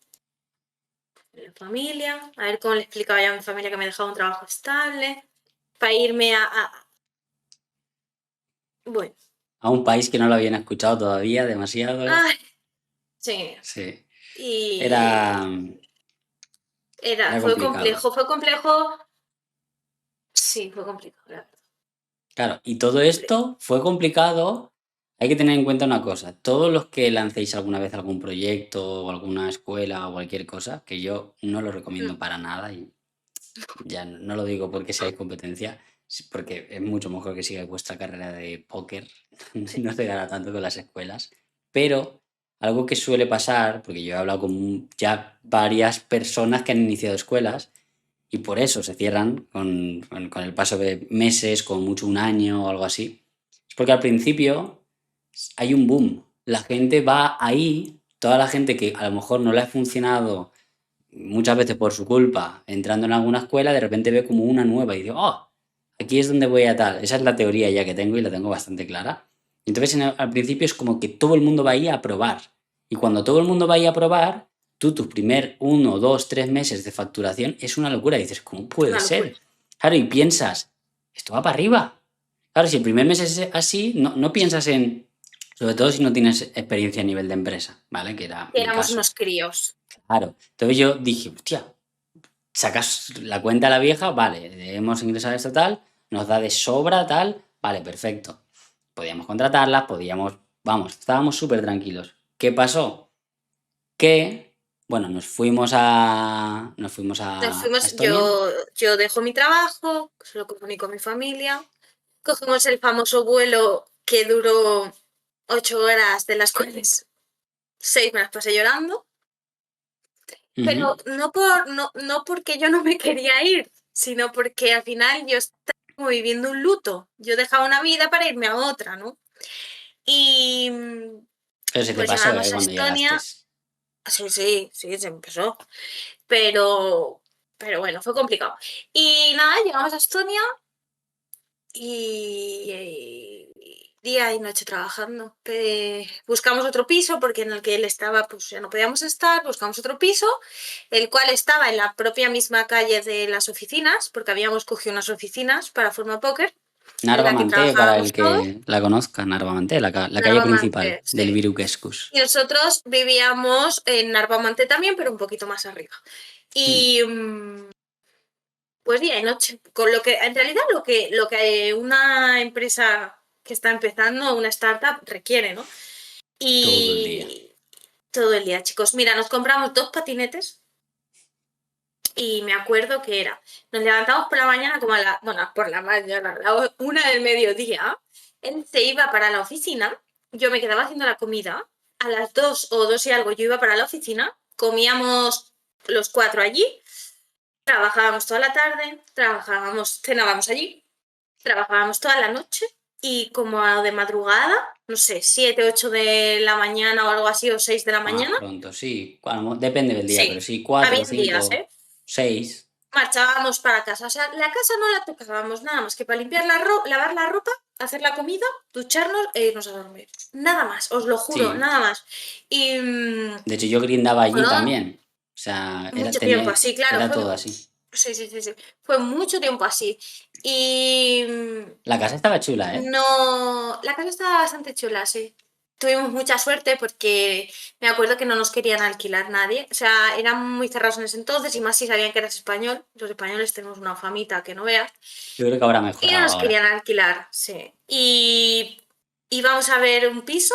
Speaker 1: la familia, a ver cómo le explicaba yo a mi familia que me dejaba un trabajo estable, para irme bueno,
Speaker 2: A un país que no lo habían escuchado todavía demasiado.
Speaker 1: ay, sí.
Speaker 2: Sí, era,
Speaker 1: Y
Speaker 2: era complicado.
Speaker 1: fue complejo, sí, fue complicado, la verdad.
Speaker 2: Claro, y todo esto fue complicado. Hay que tener en cuenta una cosa, todos los que lancéis alguna vez algún proyecto o alguna escuela o cualquier cosa, que yo no lo recomiendo
Speaker 1: Mm,
Speaker 2: para nada y ya no lo digo porque seáis competencia, porque es mucho mejor que sigáis vuestra carrera de póker,
Speaker 1: sí.
Speaker 2: no se gana tanto con las escuelas, pero algo que suele pasar, porque yo he hablado con ya varias personas que han iniciado escuelas, y por eso se cierran con el paso de meses, con mucho un año o algo así. Es porque al principio hay un boom. La gente va ahí, toda la gente que a lo mejor no le ha funcionado muchas veces por su culpa, entrando en alguna escuela, de repente ve como una nueva y dice, oh, aquí es donde voy a tal. Esa es la teoría ya que tengo y la tengo bastante clara. Entonces al principio es como que todo el mundo va ahí a probar. Y cuando todo el mundo va ahí a probar, tú tus primer 1, 2, 3 meses de facturación es una locura. Y dices, ¿cómo
Speaker 1: Es
Speaker 2: puede
Speaker 1: una locura.
Speaker 2: ser? Claro, y piensas, esto va para arriba. Claro, si el primer mes es así, no piensas en, sobre todo si no tienes experiencia a nivel de empresa, ¿vale? Que era mi
Speaker 1: Éramos
Speaker 2: caso.
Speaker 1: unos críos.
Speaker 2: Claro. Entonces yo dije, hostia, sacas la cuenta a la vieja, vale, hemos ingresado esto tal, nos da de sobra tal, vale, perfecto. Podíamos contratarlas, podíamos, vamos, estábamos súper tranquilos. ¿Qué pasó? Que, bueno, nos fuimos a Estonia.
Speaker 1: Yo dejo mi trabajo, se lo comunico a mi familia, cogemos el famoso vuelo que duró 8 horas, de las cuales 6 me las pasé llorando,
Speaker 2: Ujú.
Speaker 1: pero no porque yo no me quería ir, sino porque al final yo estaba como viviendo un luto. Yo dejaba una vida para irme a otra, ¿no? Y
Speaker 2: Pero se te
Speaker 1: pues
Speaker 2: pasó,
Speaker 1: llegamos a
Speaker 2: cuando llegaste.
Speaker 1: Estonia. Sí, sí, sí, se empezó. Pero, pero bueno, fue complicado. Y nada, llegamos a Estonia y día y noche trabajando. Buscamos otro piso porque en el que él estaba, pues ya no podíamos estar. Buscamos otro piso, el cual estaba en la propia misma calle de las oficinas, porque habíamos cogido unas oficinas para Forma Póker, en la que
Speaker 2: Narvamante, para el
Speaker 1: trabajábamos todos.
Speaker 2: que la conozca, Narvamante, la calle principal
Speaker 1: Narvamante,
Speaker 2: del
Speaker 1: sí.
Speaker 2: Viruquescus.
Speaker 1: Y nosotros vivíamos en Narvamante también, pero un poquito más arriba.
Speaker 2: Mm.
Speaker 1: Y pues día y noche, con lo que en realidad lo que una empresa que está empezando, una startup, requiere, ¿no?
Speaker 2: Todo el día.
Speaker 1: Y todo el día, chicos. Mira, nos compramos 2 patinetes y me acuerdo que nos levantamos por la mañana como bueno, por la mañana, a la 1 del mediodía. Él se iba para la oficina, yo me quedaba haciendo la comida a las 2 o 2 y algo yo iba para la oficina, comíamos los 4 allí, trabajábamos toda la tarde, cenábamos allí, trabajábamos toda la noche y como de madrugada, no sé, 7, 8 de la mañana o algo así, o 6 de la
Speaker 2: Más
Speaker 1: mañana,
Speaker 2: pronto, sí. Depende del día, pero
Speaker 1: sí,
Speaker 2: sí, 4,
Speaker 1: había días,
Speaker 2: 5, 6.
Speaker 1: marchábamos para casa. O sea, la casa no la tocábamos nada más que para limpiar lavar la ropa, hacer la comida, ducharnos e irnos a dormir. Nada más, os lo juro,
Speaker 2: Sí.
Speaker 1: nada más. Y
Speaker 2: De hecho, yo grindaba allí
Speaker 1: fueron
Speaker 2: también. O sea,
Speaker 1: mucho tiempo así, claro,
Speaker 2: era
Speaker 1: fue,
Speaker 2: todo así.
Speaker 1: sí, sí, sí, sí, fue mucho tiempo así. Y
Speaker 2: La casa estaba chula, ¿eh?
Speaker 1: no, la casa estaba bastante chula, sí. Tuvimos mucha suerte porque me acuerdo que no nos querían alquilar nadie. O sea, eran muy cerrados en ese entonces y más si sabían que eras español. Los españoles tenemos una famita que no veas.
Speaker 2: Yo creo que habrá
Speaker 1: Y no
Speaker 2: mejorado
Speaker 1: nos
Speaker 2: ahora.
Speaker 1: querían alquilar, sí. Y íbamos a ver un piso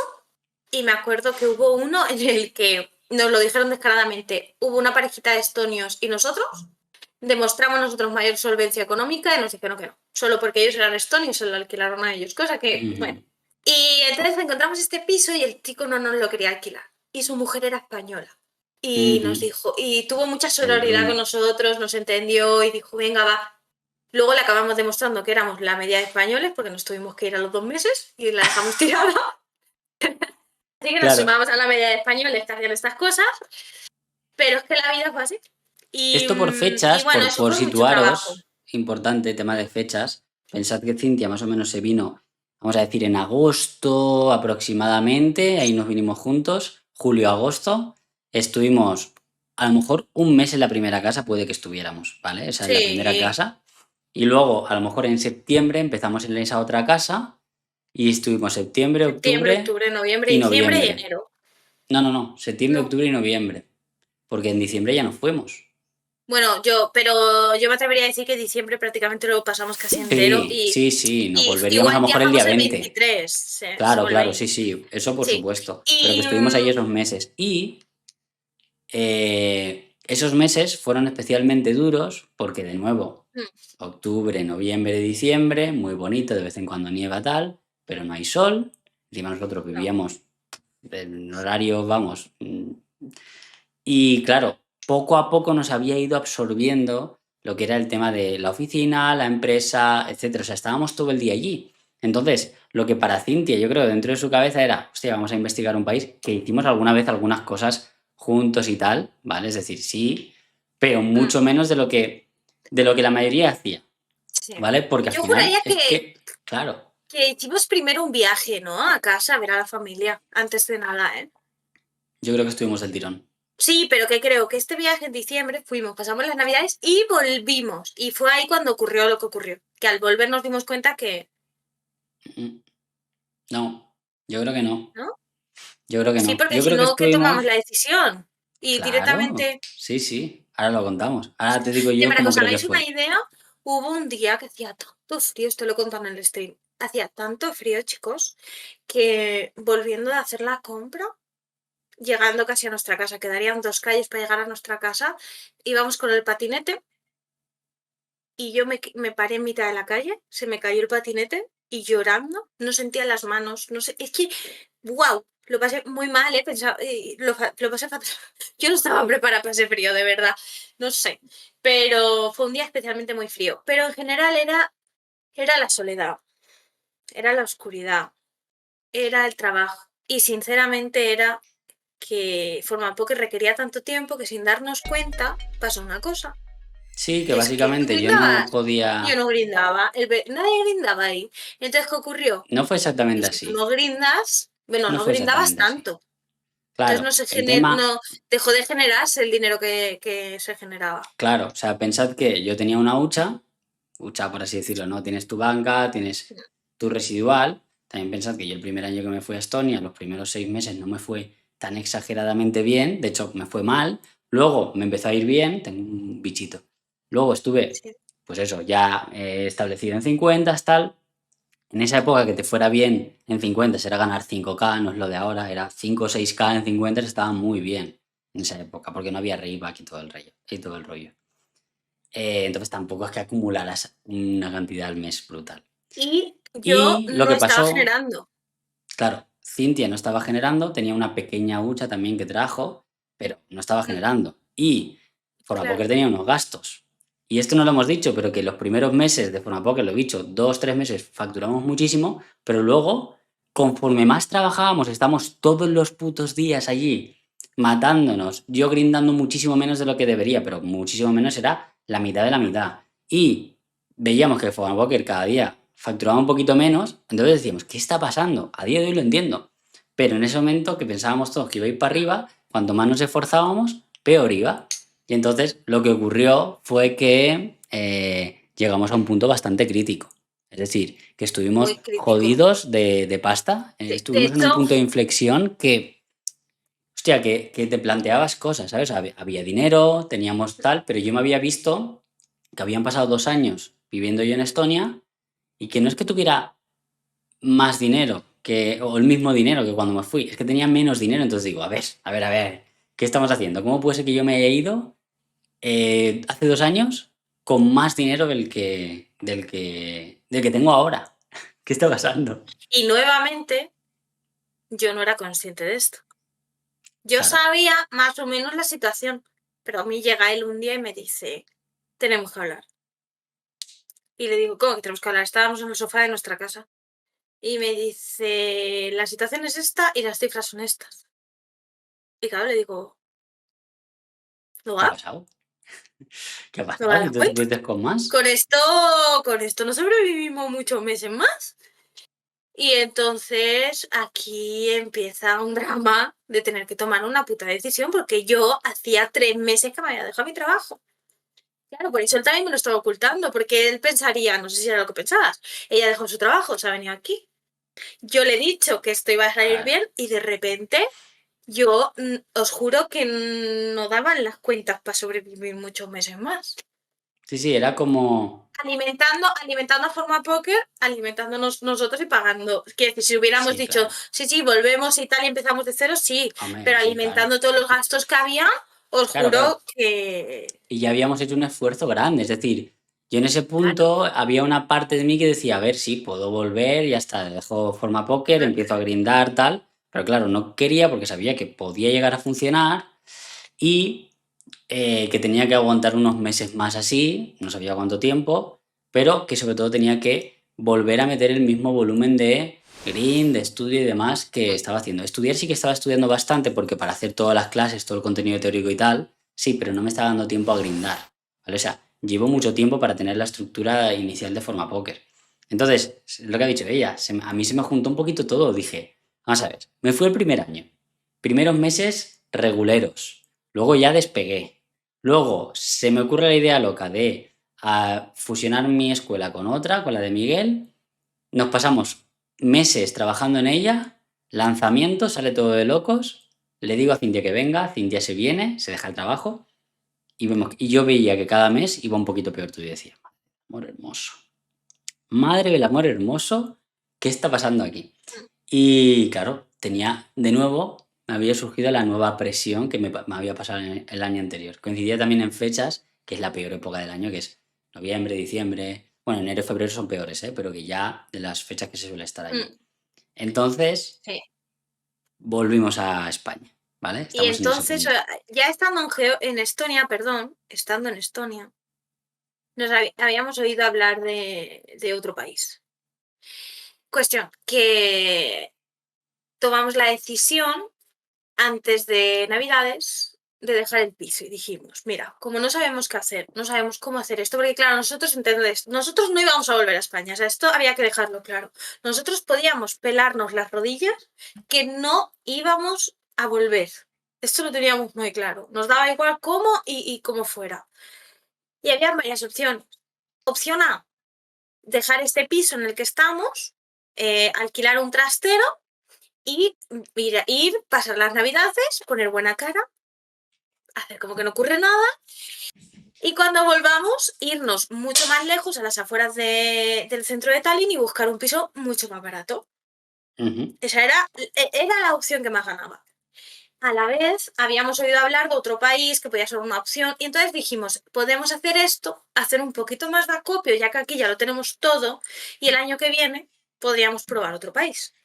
Speaker 1: y me acuerdo que hubo uno en el que nos lo dijeron descaradamente. Hubo una parejita de estonios y nosotros demostramos nosotros mayor solvencia económica y nos dijeron que no. Solo porque ellos eran estonios se lo alquilaron a ellos, cosa que, bueno.
Speaker 2: Ujú.
Speaker 1: Y entonces encontramos este piso y el chico no nos lo quería alquilar. Y su mujer era española. Y nos
Speaker 2: Ujú.
Speaker 1: dijo, y tuvo mucha
Speaker 2: El
Speaker 1: sororidad con
Speaker 2: roomie.
Speaker 1: nosotros, nos entendió y dijo, venga, va. Luego le acabamos demostrando que éramos la media de españoles porque nos tuvimos que ir a los 2 meses y la dejamos tirada. Así que nos
Speaker 2: Claro.
Speaker 1: sumamos a la media de españoles que hacían estas cosas, pero es que la vida fue así.
Speaker 2: Esto por
Speaker 1: Y
Speaker 2: fechas,
Speaker 1: bueno, eso
Speaker 2: por
Speaker 1: fue mucho trabajo.
Speaker 2: situaros, importante tema de fechas. Pensad que Cintia más o menos se vino, vamos a decir, en agosto aproximadamente, ahí nos vinimos juntos, julio-agosto. Estuvimos a lo mejor un mes en la primera casa, puede que estuviéramos, ¿vale? Esa es la primera
Speaker 1: Sí,
Speaker 2: casa. Y luego, a lo mejor en septiembre, empezamos en esa otra casa y estuvimos septiembre,
Speaker 1: septiembre,
Speaker 2: octubre
Speaker 1: octubre, noviembre,
Speaker 2: y
Speaker 1: diciembre y
Speaker 2: noviembre.
Speaker 1: enero.
Speaker 2: No, septiembre,
Speaker 1: No.
Speaker 2: octubre y noviembre. Porque en diciembre ya nos fuimos.
Speaker 1: Bueno, pero yo me atrevería a decir que diciembre prácticamente lo pasamos casi entero
Speaker 2: Sí, sí, sí, nos
Speaker 1: y
Speaker 2: volveríamos a lo
Speaker 1: igual
Speaker 2: mejor el día
Speaker 1: viajamos el
Speaker 2: 20.
Speaker 1: 23, se
Speaker 2: Claro,
Speaker 1: vuelve
Speaker 2: claro,
Speaker 1: ahí.
Speaker 2: sí, sí, eso por
Speaker 1: Sí.
Speaker 2: supuesto. Pero que
Speaker 1: Y
Speaker 2: estuvimos ahí esos meses. Y esos meses fueron especialmente duros porque, de nuevo, octubre, noviembre, diciembre, muy bonito, de vez en cuando nieva tal, pero no hay sol. Encima nosotros
Speaker 1: no.
Speaker 2: vivíamos en horario, vamos. Y claro, poco a poco nos había ido absorbiendo lo que era el tema de la oficina, la empresa, etcétera. O sea, estábamos todo el día allí. Entonces, lo que para Cintia, yo creo, dentro de su cabeza era, hostia, vamos a investigar un país, que hicimos alguna vez algunas cosas juntos y tal, ¿vale? Es decir, sí, pero
Speaker 1: Mm,
Speaker 2: mucho menos de lo que la mayoría hacía,
Speaker 1: sí.
Speaker 2: ¿vale? Porque al
Speaker 1: Yo
Speaker 2: final
Speaker 1: juraría
Speaker 2: es que, claro,
Speaker 1: que hicimos primero un viaje, ¿no? A casa a ver a la familia, antes de nada, ¿eh?
Speaker 2: yo creo que estuvimos del tirón.
Speaker 1: Sí, pero que creo que este viaje en diciembre fuimos, pasamos las navidades y volvimos. Y fue ahí cuando ocurrió lo que ocurrió. Que al volver nos dimos cuenta que,
Speaker 2: Mm, No, yo creo que no.
Speaker 1: ¿no?
Speaker 2: Yo creo que
Speaker 1: Sí,
Speaker 2: no.
Speaker 1: porque
Speaker 2: Yo
Speaker 1: si
Speaker 2: creo que
Speaker 1: no, que tomamos
Speaker 2: estuvimos.
Speaker 1: la decisión. Y
Speaker 2: Claro,
Speaker 1: directamente,
Speaker 2: sí, sí, ahora lo contamos. Ahora te digo yo
Speaker 1: para que
Speaker 2: cómo
Speaker 1: os
Speaker 2: creo que
Speaker 1: hagáis una
Speaker 2: fue.
Speaker 1: idea, hubo un día que hacía tanto frío, esto lo he contado en el stream, hacía tanto frío, chicos, que volviendo de hacer la compra, llegando casi a nuestra casa, quedarían 2 calles para llegar a nuestra casa, íbamos con el patinete y yo me paré en mitad de la calle, se me cayó el patinete y llorando, no sentía las manos, no sé, es que, wow, lo pasé muy mal, pensaba, lo pasé fatal. Yo no estaba preparada para ese frío, de verdad, no sé, pero fue un día especialmente muy frío, pero en general era la soledad, era la oscuridad, era el trabajo y sinceramente era que forma poco requería tanto tiempo que sin darnos cuenta pasó una cosa.
Speaker 2: Sí, que
Speaker 1: Que es que tú
Speaker 2: básicamente yo no
Speaker 1: grindabas. Yo
Speaker 2: podía.
Speaker 1: no grindaba. Nadie grindaba ahí. Entonces, ¿qué ocurrió?
Speaker 2: No fue
Speaker 1: Que
Speaker 2: exactamente
Speaker 1: si tú
Speaker 2: así.
Speaker 1: no grindas, bueno,
Speaker 2: No
Speaker 1: no
Speaker 2: fue
Speaker 1: grindabas
Speaker 2: exactamente así.
Speaker 1: tanto. Entonces
Speaker 2: Claro, el tema,
Speaker 1: no dejó de generarse el dinero que se generaba.
Speaker 2: claro, o sea, pensad que yo tenía una hucha por así decirlo, ¿no? Tienes tu banca, tienes tu residual. También pensad que yo el primer año que me fui a Estonia, los primeros 6 meses no me fue tan exageradamente bien, de hecho me fue mal. Luego me empezó a ir bien, tengo un bichito. Luego estuve,
Speaker 1: Sí.
Speaker 2: pues eso, ya establecido en 50, tal. En esa época que te fuera bien en 50 era ganar 5K, no es lo de ahora, era 5 o 6K en 50 estaba muy bien en esa época, porque no había Rayback y todo el rollo. Entonces tampoco es que acumularas una cantidad al mes brutal.
Speaker 1: Y yo
Speaker 2: Y lo
Speaker 1: no
Speaker 2: que
Speaker 1: estaba
Speaker 2: pasó,
Speaker 1: generando.
Speaker 2: claro, Cintia no estaba generando, tenía una pequeña hucha también que trajo, pero no estaba generando. Y Formapoker
Speaker 1: Claro.
Speaker 2: tenía unos gastos. Y esto no lo hemos dicho, pero que los primeros meses de Formapoker, lo he dicho, 2, 3 meses facturamos muchísimo, pero luego, conforme más trabajábamos, estamos todos los putos días allí matándonos, yo grindando muchísimo menos de lo que debería, pero muchísimo menos era la mitad de la mitad. Y veíamos que Formapoker cada día facturaba un poquito menos, entonces decíamos, ¿qué está pasando? A día de hoy lo entiendo. Pero en ese momento que pensábamos todos que iba a ir para arriba, cuanto más nos esforzábamos, peor iba. Y entonces lo que ocurrió fue que llegamos a un punto bastante crítico. Es decir, que estuvimos
Speaker 1: Muy crítico.
Speaker 2: jodidos de pasta,
Speaker 1: De
Speaker 2: estuvimos en un
Speaker 1: hecho,
Speaker 2: punto de inflexión que, hostia, que te planteabas cosas, ¿sabes? Había dinero, teníamos tal, pero yo me había visto que habían pasado 2 años viviendo yo en Estonia y que no es que tuviera más dinero o el mismo dinero que cuando me fui, es que tenía menos dinero, entonces digo, a ver, ¿qué estamos haciendo? ¿Cómo puede ser que yo me haya ido hace 2 años con más dinero del que tengo ahora? ¿Qué está pasando?
Speaker 1: y nuevamente, yo no era consciente de esto. Yo
Speaker 2: Claro,
Speaker 1: sabía más o menos la situación, pero a mí llega él un día y me dice, tenemos que hablar. Y le digo, ¿cómo que tenemos que hablar? Estábamos en el sofá de nuestra casa. Y me dice, la situación es esta y las cifras son estas. Y claro, le digo, ¿no
Speaker 2: ¿qué ha
Speaker 1: va?
Speaker 2: pasado? ¿Qué ha
Speaker 1: ¿No va a
Speaker 2: pasado? ¿Y
Speaker 1: dar
Speaker 2: tú te
Speaker 1: cuenta?
Speaker 2: fuiste con más?
Speaker 1: Con esto, con esto no sobrevivimos muchos meses más. Y entonces aquí empieza un drama de tener que tomar una puta decisión porque yo hacía 3 meses que me había dejado mi trabajo. Claro, por eso él también me lo estaba ocultando, porque él pensaría, no sé si era lo que pensabas, ella dejó su trabajo, se ha venido aquí. Yo le he dicho que esto iba a salir
Speaker 2: Claro.
Speaker 1: bien y de repente yo os juro que no daban las cuentas para sobrevivir muchos meses más.
Speaker 2: Sí, sí, era como...
Speaker 1: Alimentando a Forma Póker, alimentándonos nosotros y pagando. Quiero decir, si hubiéramos
Speaker 2: Sí,
Speaker 1: dicho,
Speaker 2: claro.
Speaker 1: sí, sí, volvemos y tal y empezamos de cero, sí,
Speaker 2: Hombre,
Speaker 1: pero
Speaker 2: sí, claro.
Speaker 1: alimentando todos los gastos que había, os
Speaker 2: Claro, claro.
Speaker 1: juro que...
Speaker 2: Y ya habíamos hecho un esfuerzo grande, es decir, yo en ese
Speaker 1: Claro.
Speaker 2: punto había una parte de mí que decía, a ver, sí, puedo volver, ya está, dejo forma póker, empiezo a grindar, tal, pero claro, no quería porque sabía que podía llegar a funcionar y que tenía que aguantar unos meses más así, no sabía cuánto tiempo, pero que sobre todo tenía que volver a meter el mismo volumen de grind, de estudio y demás que estaba haciendo. Estudiar sí que estaba estudiando bastante porque para hacer todas las clases, todo el contenido teórico y tal, sí, pero no me estaba dando tiempo a grindar, ¿vale? O sea, llevo mucho tiempo para tener la estructura inicial de forma póker. Entonces, lo que ha dicho ella, a mí se me juntó un poquito todo, dije, vamos a ver, me fue el primer año, primeros meses reguleros, luego ya despegué. Luego se me ocurre la idea loca de fusionar mi escuela con otra, con la de Miguel. Nos pasamos meses trabajando en ella. Lanzamiento, sale todo de locos. Le digo a Cintia que venga. Cintia se viene, se deja el trabajo. Y yo veía que cada mes iba un poquito peor. Tú decías, amor hermoso. Madre del amor hermoso, ¿qué está pasando aquí? Y claro, tenía de nuevo, me había surgido la nueva presión que me había pasado en el año anterior. Coincidía también en fechas, que es la peor época del año, que es noviembre, diciembre. Bueno, enero y febrero son peores, ¿eh? Pero que ya de las fechas que se suele estar allí. Entonces,
Speaker 1: Sí.
Speaker 2: volvimos a España, ¿vale?
Speaker 1: Y
Speaker 2: Estamos en ese
Speaker 1: entonces,
Speaker 2: punto.
Speaker 1: ya estando en Estonia, perdón, estando en Estonia, nos habíamos oído hablar de otro país. Cuestión, que tomamos la decisión antes de Navidades de dejar el piso y dijimos, mira, como no sabemos qué hacer, no sabemos cómo hacer esto, porque claro, nosotros entendés, nosotros no íbamos a volver a España, o sea, esto había que dejarlo claro. Nosotros podíamos pelarnos las rodillas que no íbamos a volver. Esto lo teníamos muy claro. Nos daba igual cómo y cómo fuera. Y había varias opciones. Opción A, dejar este piso en el que estamos, alquilar un trastero y ir, pasar las navidades, poner buena cara, hacer como que no ocurre nada y cuando volvamos irnos mucho más lejos a las afueras del centro de Tallinn y buscar un piso mucho más barato.
Speaker 2: Ujú.
Speaker 1: Esa era la opción que más ganaba. A la vez habíamos oído hablar de otro país que podía ser una opción y entonces dijimos, podemos hacer esto, hacer un poquito más de acopio ya que aquí ya lo tenemos todo y el año que viene podríamos probar otro país.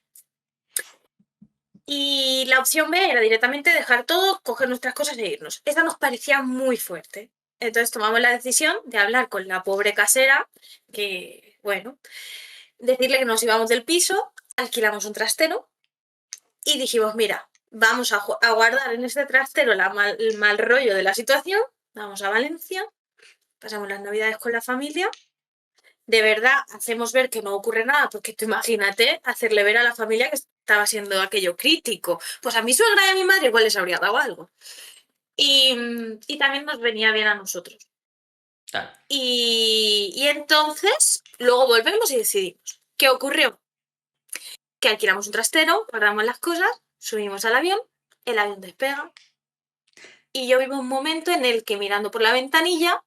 Speaker 1: Y la opción B era directamente dejar todo, coger nuestras cosas e irnos. Esta nos parecía muy fuerte. Entonces tomamos la decisión de hablar con la pobre casera, que, bueno, decirle que nos íbamos del piso, alquilamos un trastero y dijimos, mira, vamos a guardar en este trastero el mal rollo de la situación, vamos a Valencia, pasamos las navidades con la familia, de verdad hacemos ver que no ocurre nada, porque tú imagínate hacerle ver a la familia que estaba siendo aquello crítico. Pues a mi suegra y a mi madre igual les habría dado algo. Y también nos venía bien a nosotros.
Speaker 2: Claro.
Speaker 1: Y entonces, luego volvemos y decidimos. ¿Qué ocurrió? Que alquilamos un trastero, guardamos las cosas, subimos al avión, el avión despega. Y yo vivo un momento en el que mirando por la ventanilla,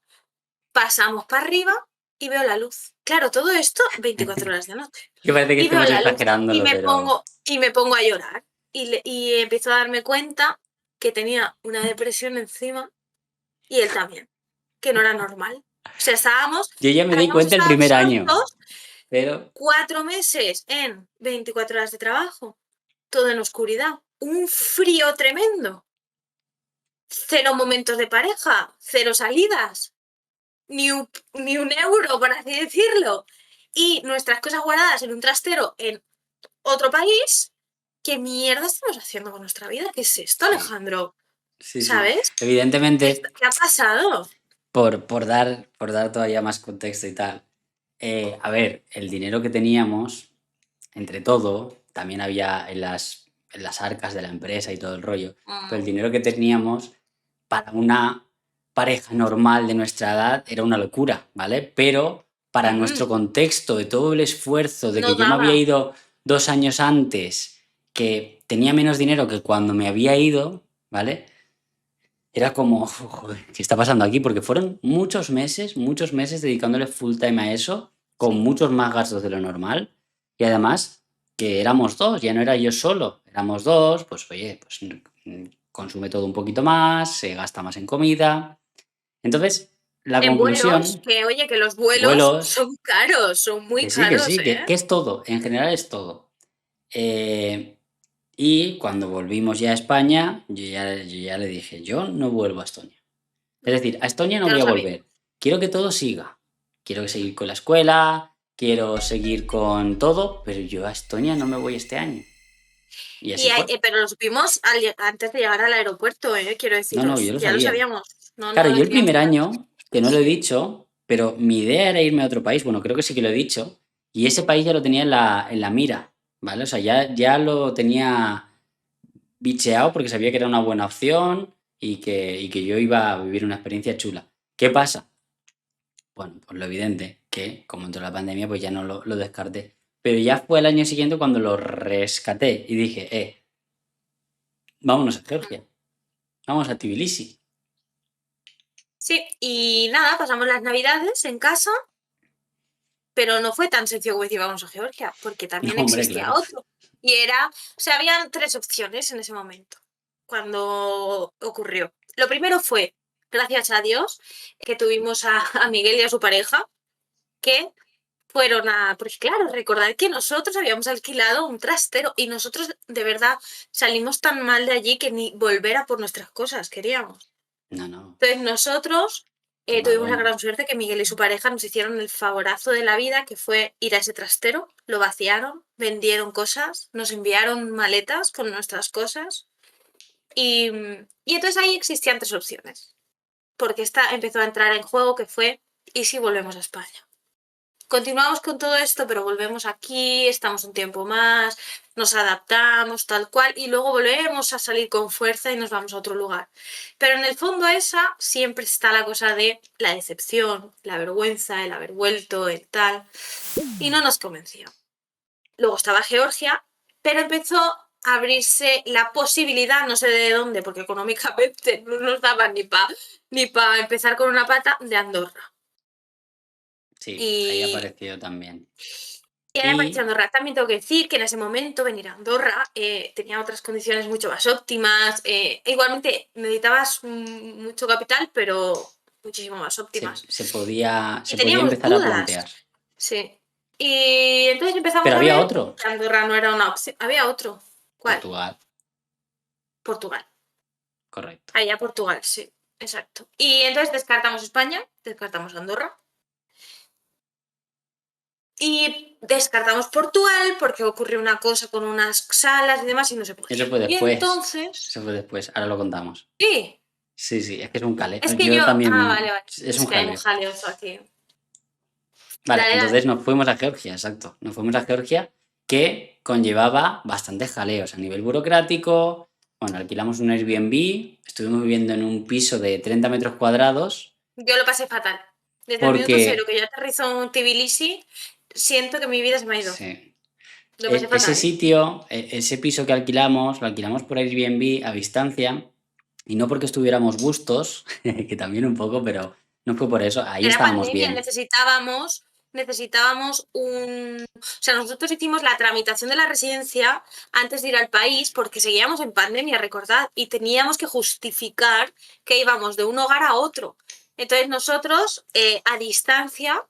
Speaker 1: pasamos para arriba y veo la luz. Claro, todo esto 24 horas de noche.
Speaker 2: Que parece que
Speaker 1: Y veo
Speaker 2: estemos
Speaker 1: la luz
Speaker 2: exagerándolo, pero...
Speaker 1: y me pongo a llorar. Y empiezo a darme cuenta que tenía una depresión encima y él también, que no era normal. O sea,
Speaker 2: Yo ya me di
Speaker 1: habíamos
Speaker 2: cuenta el
Speaker 1: estado
Speaker 2: primer año,
Speaker 1: absortos
Speaker 2: pero
Speaker 1: 4 meses en 24 horas de trabajo, todo en oscuridad, un frío tremendo, 0 momentos de pareja, 0 salidas, ni un euro, por así decirlo, y nuestras cosas guardadas en un trastero en otro país. ¿Qué mierda estamos haciendo con nuestra vida? ¿Qué es esto, Alejandro?
Speaker 2: sí, sí.
Speaker 1: ¿Sabes?
Speaker 2: Evidentemente,
Speaker 1: ¿Qué ha pasado?
Speaker 2: por dar todavía más contexto y tal. A ver, el dinero que teníamos, entre todo, también había en las arcas de la empresa y todo el rollo, pero el dinero que teníamos para una pareja normal de nuestra edad era una locura, ¿vale? Pero para nuestro contexto de todo el esfuerzo de que
Speaker 1: No
Speaker 2: yo me había
Speaker 1: daba.
Speaker 2: ido 2 años antes, que tenía menos dinero que cuando me había ido, ¿vale? Era como, joder, ¿qué está pasando aquí? Porque fueron muchos meses dedicándole full time a eso, con
Speaker 1: Sí.
Speaker 2: muchos más gastos de lo normal. Y además, que éramos dos, ya no era yo solo, éramos dos, pues oye, pues consume todo un poquito más, se gasta más en comida. Entonces, la
Speaker 1: En vuelos,
Speaker 2: conclusión,
Speaker 1: que oye, que los vuelos
Speaker 2: vuelos,
Speaker 1: son caros, son muy
Speaker 2: que
Speaker 1: caros,
Speaker 2: sí, que,
Speaker 1: ¿eh?
Speaker 2: que es todo, en general es todo. Eh, y cuando volvimos ya a España, yo ya le dije, yo no vuelvo a Estonia. Es decir, a Estonia no
Speaker 1: Ya
Speaker 2: voy
Speaker 1: lo
Speaker 2: a
Speaker 1: sabía.
Speaker 2: volver. Quiero que todo siga. Quiero seguir con la escuela, quiero seguir con todo, pero yo a Estonia no me voy este año. Y así fue.
Speaker 1: Pero lo supimos antes de llegar al aeropuerto, ¿eh? Quiero
Speaker 2: No, no, yo
Speaker 1: deciros,
Speaker 2: lo
Speaker 1: ya lo
Speaker 2: sabía.
Speaker 1: sabíamos. No,
Speaker 2: Claro,
Speaker 1: no lo
Speaker 2: yo el
Speaker 1: teníamos
Speaker 2: primer
Speaker 1: claro.
Speaker 2: año, que no lo he dicho, pero mi idea era irme a otro país. Bueno, creo que sí que lo he dicho. Y ese país ya lo tenía en la mira, ¿vale? O sea, ya lo tenía bicheado porque sabía que era una buena opción y que yo iba a vivir una experiencia chula. ¿Qué pasa? Bueno, pues lo evidente, que como entró la pandemia, pues ya no lo descarté. Pero ya fue el año siguiente cuando lo rescaté y dije, vámonos a Georgia, vamos a Tbilisi.
Speaker 1: Sí, y nada, pasamos las navidades en casa, pero no fue tan sencillo como decir vamos a Georgia, porque
Speaker 2: No,
Speaker 1: también
Speaker 2: hombre,
Speaker 1: existía
Speaker 2: claro.
Speaker 1: otro. Y era, o sea, habían 3 opciones en ese momento, cuando ocurrió. Lo primero fue, gracias a Dios, que tuvimos a Miguel y a su pareja, que fueron a... Porque claro, recordad que nosotros habíamos alquilado un trastero y nosotros de verdad salimos tan mal de allí que ni volver a por nuestras cosas queríamos.
Speaker 2: No, no,
Speaker 1: Entonces nosotros
Speaker 2: qué
Speaker 1: tuvimos la
Speaker 2: marrón.
Speaker 1: gran suerte que Miguel y su pareja nos hicieron el favorazo de la vida, que fue ir a ese trastero, lo vaciaron, vendieron cosas, nos enviaron maletas con nuestras cosas y entonces ahí existían 3 opciones, porque esta empezó a entrar en juego que fue, ¿y si volvemos a España? Continuamos con todo esto, pero volvemos aquí, estamos un tiempo más, nos adaptamos, tal cual, y luego volvemos a salir con fuerza y nos vamos a otro lugar. Pero en el fondo esa siempre está la cosa de la decepción, la vergüenza, el haber vuelto, el tal, y no nos convenció. Luego estaba Georgia, pero empezó a abrirse la posibilidad, no sé de dónde, porque económicamente no nos daba ni pa empezar con una pata, de Andorra.
Speaker 2: Sí, ahí
Speaker 1: Y
Speaker 2: apareció también.
Speaker 1: Y ahí apareció
Speaker 2: Y
Speaker 1: Andorra. También tengo que decir que en ese momento venir a Andorra tenía otras condiciones mucho más óptimas. Igualmente necesitabas mucho capital, pero muchísimo más
Speaker 2: se,
Speaker 1: óptimas.
Speaker 2: se podía,
Speaker 1: Y
Speaker 2: se podía
Speaker 1: teníamos
Speaker 2: empezar a
Speaker 1: dudas.
Speaker 2: plantear.
Speaker 1: Sí. Y entonces empezamos
Speaker 2: Pero
Speaker 1: a
Speaker 2: había
Speaker 1: ver
Speaker 2: otro,
Speaker 1: que Andorra no era una opción. Había otro. ¿Cuál?
Speaker 2: Portugal.
Speaker 1: Portugal.
Speaker 2: Correcto.
Speaker 1: Allá Portugal, sí, exacto. Y entonces descartamos España, descartamos Andorra y descartamos Portugal porque ocurrió una cosa con unas salas y demás y no se podía.
Speaker 2: Eso fue
Speaker 1: Y
Speaker 2: después.
Speaker 1: entonces,
Speaker 2: Eso fue después. Ahora lo contamos.
Speaker 1: sí,
Speaker 2: Sí, es que es un jaleo.
Speaker 1: es que
Speaker 2: Yo
Speaker 1: yo,
Speaker 2: también.
Speaker 1: vale,
Speaker 2: Es
Speaker 1: es
Speaker 2: un
Speaker 1: que hay un
Speaker 2: jaleo.
Speaker 1: jaleo aquí.
Speaker 2: Vale,
Speaker 1: Dale,
Speaker 2: entonces
Speaker 1: dale.
Speaker 2: nos fuimos a Georgia, exacto. Nos fuimos a Georgia, que conllevaba bastantes jaleos a nivel burocrático. Bueno, alquilamos un Airbnb, estuvimos viviendo en un piso de 30 metros cuadrados,
Speaker 1: Yo lo pasé fatal. Desde el minuto cero
Speaker 2: porque
Speaker 1: que yo aterrizo en Tbilisi, siento que mi vida se me ha ido.
Speaker 2: sí,
Speaker 1: Lo pasé
Speaker 2: ese
Speaker 1: fatal, ¿eh?
Speaker 2: sitio, ese piso que alquilamos, lo alquilamos por Airbnb a distancia, y no porque estuviéramos gustos, que también un poco, pero no fue por eso, ahí
Speaker 1: Era
Speaker 2: estábamos
Speaker 1: pandemia,
Speaker 2: bien.
Speaker 1: necesitábamos un... O sea, nosotros hicimos la tramitación de la residencia antes de ir al país porque seguíamos en pandemia, recordad, y teníamos que justificar que íbamos de un hogar a otro. Entonces nosotros, a distancia,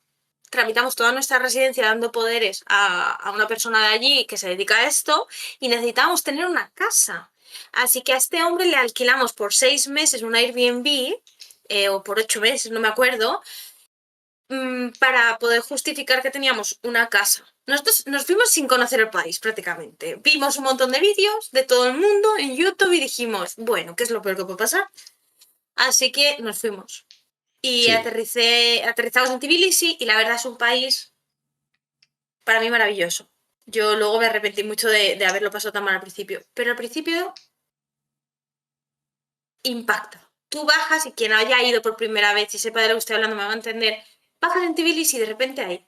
Speaker 1: tramitamos toda nuestra residencia dando poderes a una persona de allí que se dedica a esto y necesitábamos tener una casa. Así que a este hombre le alquilamos por 6 meses un Airbnb, o por 8 meses, no me acuerdo, para poder justificar que teníamos una casa. Nosotros nos fuimos sin conocer el país prácticamente. Vimos un montón de vídeos de todo el mundo en YouTube y dijimos, bueno, ¿qué es lo peor que puede pasar? Así que nos fuimos. Y
Speaker 2: Sí,
Speaker 1: aterrizamos en Tbilisi y la verdad es un país para mí maravilloso. Yo luego me arrepentí mucho de haberlo pasado tan mal al principio. Pero al principio impacta. Tú bajas y quien haya ido por primera vez y sepa de lo que estoy hablando me va a entender. Bajas en Tbilisi y de repente hay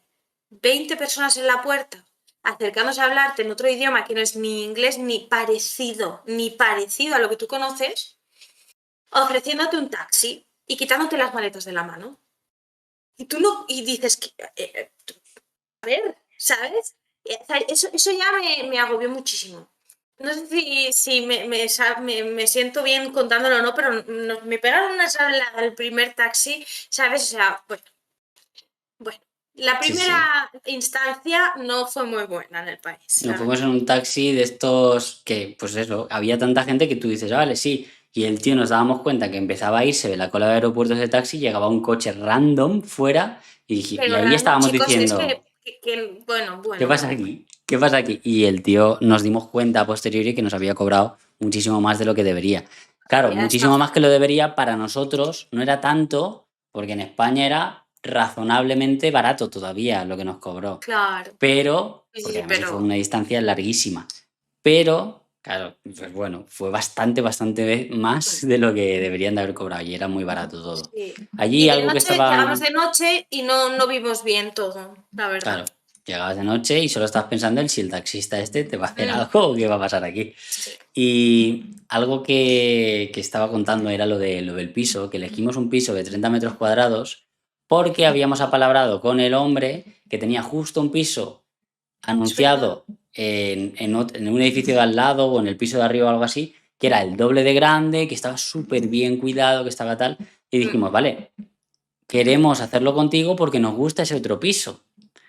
Speaker 1: 20 personas en la puerta acercándose a hablarte en otro idioma que no es ni inglés ni parecido a lo que tú conoces, ofreciéndote un taxi y quitándote las maletas de la mano. Y tú no, y dices, a ver, ¿sabes? Eso ya me agobió muchísimo. No sé si me siento bien contándolo o no, pero me pegaron una sala al primer taxi, ¿sabes? O sea, bueno. La
Speaker 2: sí.
Speaker 1: primera instancia no fue muy buena en el país,
Speaker 2: Nos
Speaker 1: la
Speaker 2: fuimos
Speaker 1: verdad.
Speaker 2: en un taxi de estos que, pues eso, había tanta gente que tú dices, "Ah, vale, sí". Y el tío nos dábamos cuenta que empezaba a irse de la cola de aeropuertos de taxi, llegaba un coche random fuera y
Speaker 1: Pero
Speaker 2: ahí
Speaker 1: random,
Speaker 2: estábamos
Speaker 1: chicos, es
Speaker 2: diciendo, ¿qué
Speaker 1: bueno.
Speaker 2: pasa aquí? ¿Qué pasa aquí? Y el tío nos dimos cuenta a posteriori que nos había cobrado muchísimo más de lo que debería. Claro,
Speaker 1: Había
Speaker 2: muchísimo más que lo
Speaker 1: estafado.
Speaker 2: debería para nosotros, no era tanto, porque en España era razonablemente barato todavía lo que nos cobró,
Speaker 1: Claro.
Speaker 2: pero,
Speaker 1: Sí,
Speaker 2: porque
Speaker 1: sí,
Speaker 2: además fue
Speaker 1: pero
Speaker 2: una distancia larguísima, pero, claro, pues bueno, fue bastante más de lo que deberían de haber cobrado y era muy barato todo.
Speaker 1: sí.
Speaker 2: Allí
Speaker 1: Y de
Speaker 2: algo que
Speaker 1: noche, llegamos
Speaker 2: estaba,
Speaker 1: de noche y no vimos bien todo, la verdad.
Speaker 2: claro, llegabas de noche y solo estás pensando en si el taxista este te va a hacer
Speaker 1: Mm,
Speaker 2: algo o qué va a pasar aquí.
Speaker 1: sí.
Speaker 2: Y algo que estaba contando era lo del piso, que elegimos un piso de 30 metros cuadrados porque habíamos apalabrado con el hombre que tenía justo un piso
Speaker 1: Es verdad.
Speaker 2: anunciado en un edificio de al lado o en el piso de arriba o algo así, que era el doble de grande, que estaba súper bien cuidado, que estaba tal. Y
Speaker 1: Mm,
Speaker 2: dijimos, vale, queremos hacerlo contigo porque nos gusta ese otro piso.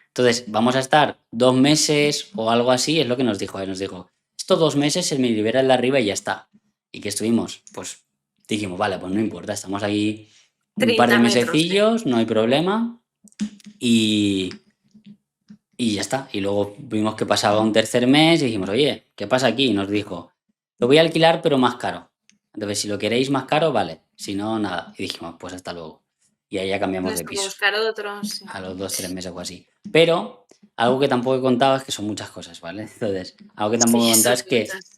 Speaker 2: Entonces, vamos a estar 2 meses o algo así, es lo que nos dijo. Nos dijo, estos 2 meses se me libera el de arriba y ya está. ¿Y que estuvimos? Pues dijimos, vale, pues no importa, estamos ahí un par de
Speaker 1: 30 metros, ¿eh?
Speaker 2: mesecillos, no hay problema. Y, y ya está. Y luego vimos que pasaba un tercer mes y dijimos, oye, ¿qué pasa aquí? Y nos dijo, lo voy a alquilar pero más caro. Entonces, si lo queréis más caro, vale. Si no, nada. Y dijimos, pues hasta luego. Y ahí ya cambiamos
Speaker 1: Nos
Speaker 2: de
Speaker 1: tocó
Speaker 2: piso
Speaker 1: buscar otros, sí.
Speaker 2: a los 2, 3 meses o así. Pero algo que tampoco he contado es que son muchas cosas, ¿vale? Entonces, algo que
Speaker 1: Sí,
Speaker 2: tampoco he contado
Speaker 1: son
Speaker 2: es que
Speaker 1: muchas.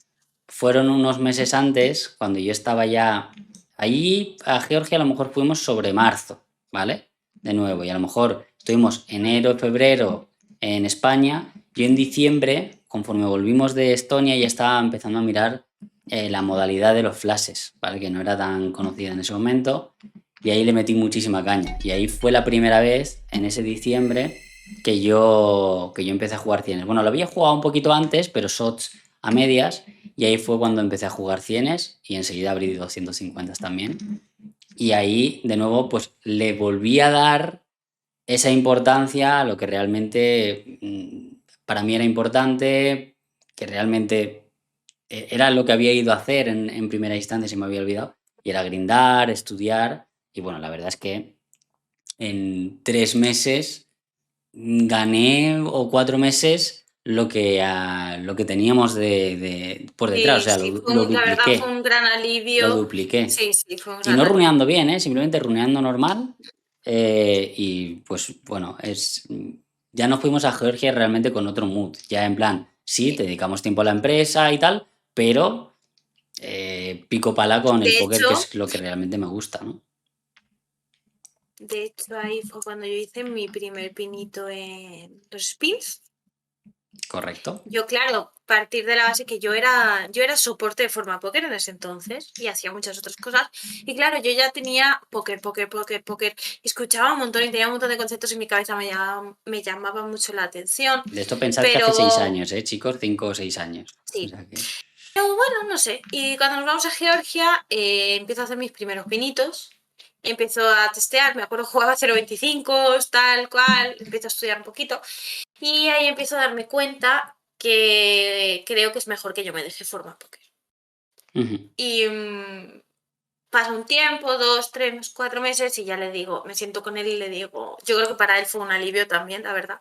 Speaker 2: fueron unos meses antes, cuando yo estaba ya allí a Georgia, a lo mejor fuimos sobre marzo, ¿vale? De nuevo, y a lo mejor estuvimos enero, febrero en España. Yo en diciembre, conforme volvimos de Estonia, ya estaba empezando a mirar la modalidad de los flashes, ¿vale? Que no era tan conocida en ese momento. Y ahí le metí muchísima caña. Y ahí fue la primera vez, en ese diciembre, que yo empecé a jugar cienes. Bueno, lo había jugado un poquito antes, pero shots a medias. Y ahí fue cuando empecé a jugar cienes y enseguida abrí 250 también. Y ahí, de nuevo, pues le volví a dar esa importancia a lo que realmente para mí era importante, que realmente era lo que había ido a hacer en primera instancia, se me había olvidado, y era grindar, estudiar, y bueno, la verdad es que en 3 meses gané, o 4 meses, lo que teníamos por detrás, o
Speaker 1: Sí,
Speaker 2: sea,
Speaker 1: sí,
Speaker 2: lo
Speaker 1: la verdad fue
Speaker 2: dupliqué,
Speaker 1: un gran
Speaker 2: lo
Speaker 1: alivio.
Speaker 2: dupliqué.
Speaker 1: Sí, sí, fue un
Speaker 2: Y
Speaker 1: gran
Speaker 2: no
Speaker 1: alivio.
Speaker 2: runeando bien, ¿eh? Simplemente runeando normal. Y pues bueno, ya nos fuimos a Georgia realmente con otro mood. Ya en plan, sí,
Speaker 1: Sí.
Speaker 2: te dedicamos tiempo a la empresa y tal, pero pico pala con el
Speaker 1: De
Speaker 2: póker, que
Speaker 1: hecho,
Speaker 2: es lo que realmente me gusta, ¿no?
Speaker 1: ahí fue cuando yo hice mi primer pinito en los spins.
Speaker 2: Correcto.
Speaker 1: Yo, claro, a partir de la base que yo era soporte de forma póker en ese entonces y hacía muchas otras cosas. Y claro, yo ya tenía póker, póker, póker, póker. Escuchaba un montón y tenía un montón de conceptos en mi cabeza, me llamaba mucho la atención.
Speaker 2: De esto pensad que hace seis
Speaker 1: Pero
Speaker 2: años, ¿eh, chicos? 5 o 6 años. O
Speaker 1: sí,
Speaker 2: sea que...
Speaker 1: pero bueno, no sé. Y cuando nos vamos a Georgia, empiezo a hacer mis primeros pinitos. Empiezo a testear, me acuerdo jugaba 0,25, tal cual, empiezo a estudiar un poquito. Y ahí empiezo a darme cuenta que creo que es mejor que yo me deje formar póker.
Speaker 2: Ujú.
Speaker 1: Y pasa un tiempo, 2, 3, 4 meses, y ya le digo, me siento con él y le digo, yo creo que para él fue un alivio también, la verdad.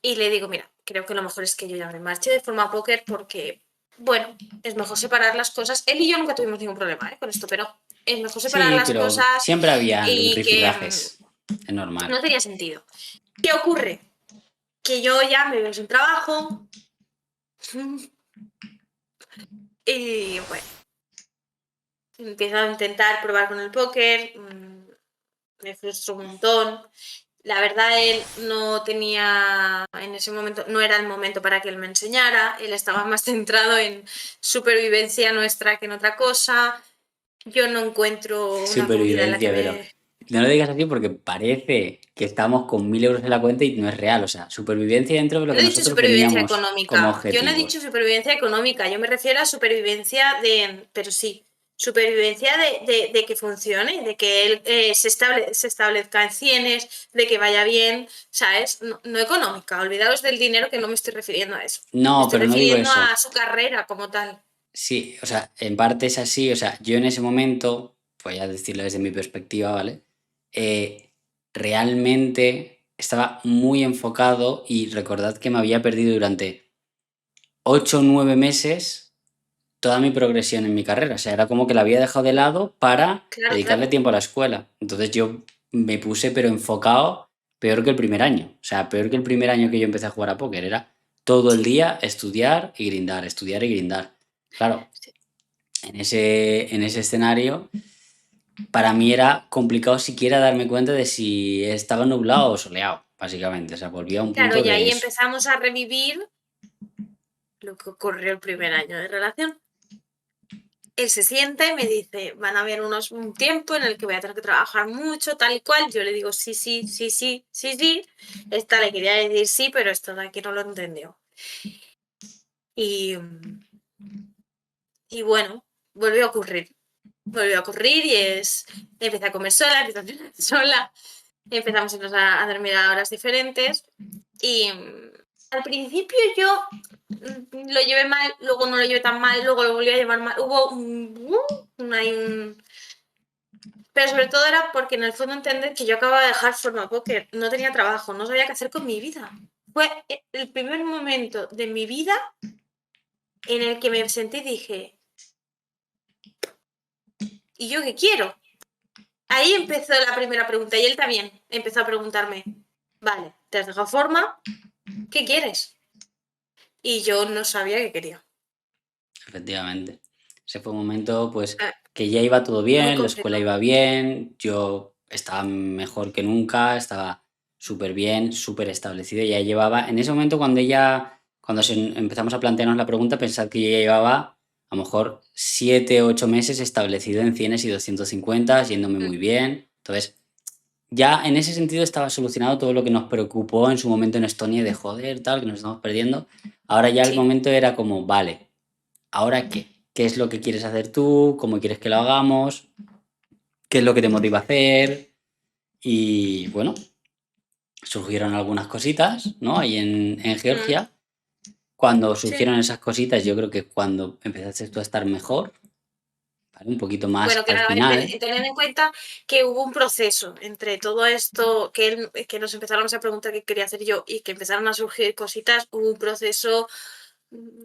Speaker 1: Y le digo, mira, creo que lo mejor es que yo ya me marche de forma póker porque, bueno, es mejor separar las cosas. Él y yo nunca tuvimos ningún problema con esto, pero es mejor separar
Speaker 2: Sí,
Speaker 1: las
Speaker 2: pero
Speaker 1: cosas
Speaker 2: siempre habían
Speaker 1: y que
Speaker 2: rifirrafes. Es normal.
Speaker 1: no tenía sentido. ¿Qué ocurre? Que yo ya me veo sin trabajo y bueno, empiezo a intentar probar con el póker, me frustro un montón. La verdad, él no tenía, en ese momento, no era el momento para que él me enseñara, él estaba más centrado en supervivencia nuestra que en otra cosa. Yo no encuentro una movida en la que
Speaker 2: Supervivencia, pero
Speaker 1: me...
Speaker 2: no lo digas así porque parece que estamos con 1.000 euros en la cuenta y no es real. O sea, supervivencia dentro de lo
Speaker 1: No
Speaker 2: que
Speaker 1: he dicho
Speaker 2: nosotros
Speaker 1: supervivencia
Speaker 2: teníamos como
Speaker 1: económica. Yo no he dicho
Speaker 2: objetivos.
Speaker 1: supervivencia económica. Yo me refiero a supervivencia de... Pero sí, supervivencia de que funcione, de que él se establezca en cienes, de que vaya bien, ¿sabes? No, no económica. Olvidaos del dinero, que no me estoy refiriendo a eso. Me
Speaker 2: No,
Speaker 1: estoy
Speaker 2: pero no digo
Speaker 1: refiriendo
Speaker 2: eso.
Speaker 1: a su carrera como tal.
Speaker 2: Sí, o sea, en parte es así. O sea, yo en ese momento, voy a decirlo desde mi perspectiva, ¿vale? Eh, Realmente estaba muy enfocado y recordad que me había perdido durante 8 o 9 meses toda mi progresión en mi carrera. O sea, era como que la había dejado de lado para
Speaker 1: Claro,
Speaker 2: dedicarle
Speaker 1: claro.
Speaker 2: tiempo a la escuela. Entonces yo me puse, pero enfocado, peor que el primer año. O sea, peor que el primer año que yo empecé a jugar a póker. Era todo el
Speaker 1: Sí,
Speaker 2: día estudiar y grindar, estudiar y grindar. Claro,
Speaker 1: sí.
Speaker 2: en ese escenario, para mí era complicado siquiera darme cuenta de si estaba nublado o soleado, básicamente. O sea, volvía a un
Speaker 1: Claro,
Speaker 2: punto
Speaker 1: y
Speaker 2: de
Speaker 1: ahí
Speaker 2: eso.
Speaker 1: empezamos a revivir lo que ocurrió el primer año de relación. Él se siente y me dice, van a haber un tiempo en el que voy a tener que trabajar mucho, tal y cual. Yo le digo, sí, sí, sí, sí, sí, sí. Esta le quería decir sí, pero esto de aquí no lo entendió. Y, y bueno, volvió a ocurrir. Volvió a ocurrir y empecé a comer sola, empecé a cenar sola, empezamos a irnos a dormir a horas diferentes. Y al principio yo lo llevé mal, luego no lo llevé tan mal, luego lo volví a llevar mal. Hubo pero sobre todo era porque en el fondo entender que yo acababa de dejar forma póker, no tenía trabajo, no sabía qué hacer con mi vida. Fue el primer momento de mi vida en el que me sentí y dije, ¿y yo qué quiero? Ahí empezó la primera pregunta y él también empezó a preguntarme, vale, ¿te has dejado forma? ¿Qué quieres? Y yo no sabía qué quería.
Speaker 2: Efectivamente. Ese fue un momento, pues,
Speaker 1: Ah,
Speaker 2: que ya iba todo
Speaker 1: muy
Speaker 2: bien, la escuela
Speaker 1: complicado.
Speaker 2: iba bien, yo estaba mejor que nunca, estaba súper bien, súper establecido. Ya llevaba, en ese momento empezamos a plantearnos la pregunta, pensad que yo ya llevaba a lo mejor 7 o 8 meses establecido en cienes y 250, yéndome
Speaker 1: Mm,
Speaker 2: muy bien. Entonces, ya en ese sentido estaba solucionado todo lo que nos preocupó en su momento en Estonia de joder, tal, que nos estamos perdiendo. Ahora ya el
Speaker 1: sí.
Speaker 2: momento era como, vale. ¿Ahora qué? ¿Qué es lo que quieres hacer tú? ¿Cómo quieres que lo hagamos? ¿Qué es lo que te motiva a hacer? Y bueno, surgieron algunas cositas, ¿no? Ahí en
Speaker 1: Mm,
Speaker 2: Georgia. cuando
Speaker 1: Sí.
Speaker 2: surgieron esas cositas, yo creo que cuando empezaste tú a estar mejor, ¿vale? Un poquito más
Speaker 1: Bueno,
Speaker 2: al
Speaker 1: claro, a ver,
Speaker 2: final.
Speaker 1: tened en cuenta que hubo un proceso entre todo esto, que nos empezaron a preguntar qué quería hacer yo y que empezaron a surgir cositas, hubo un proceso mm,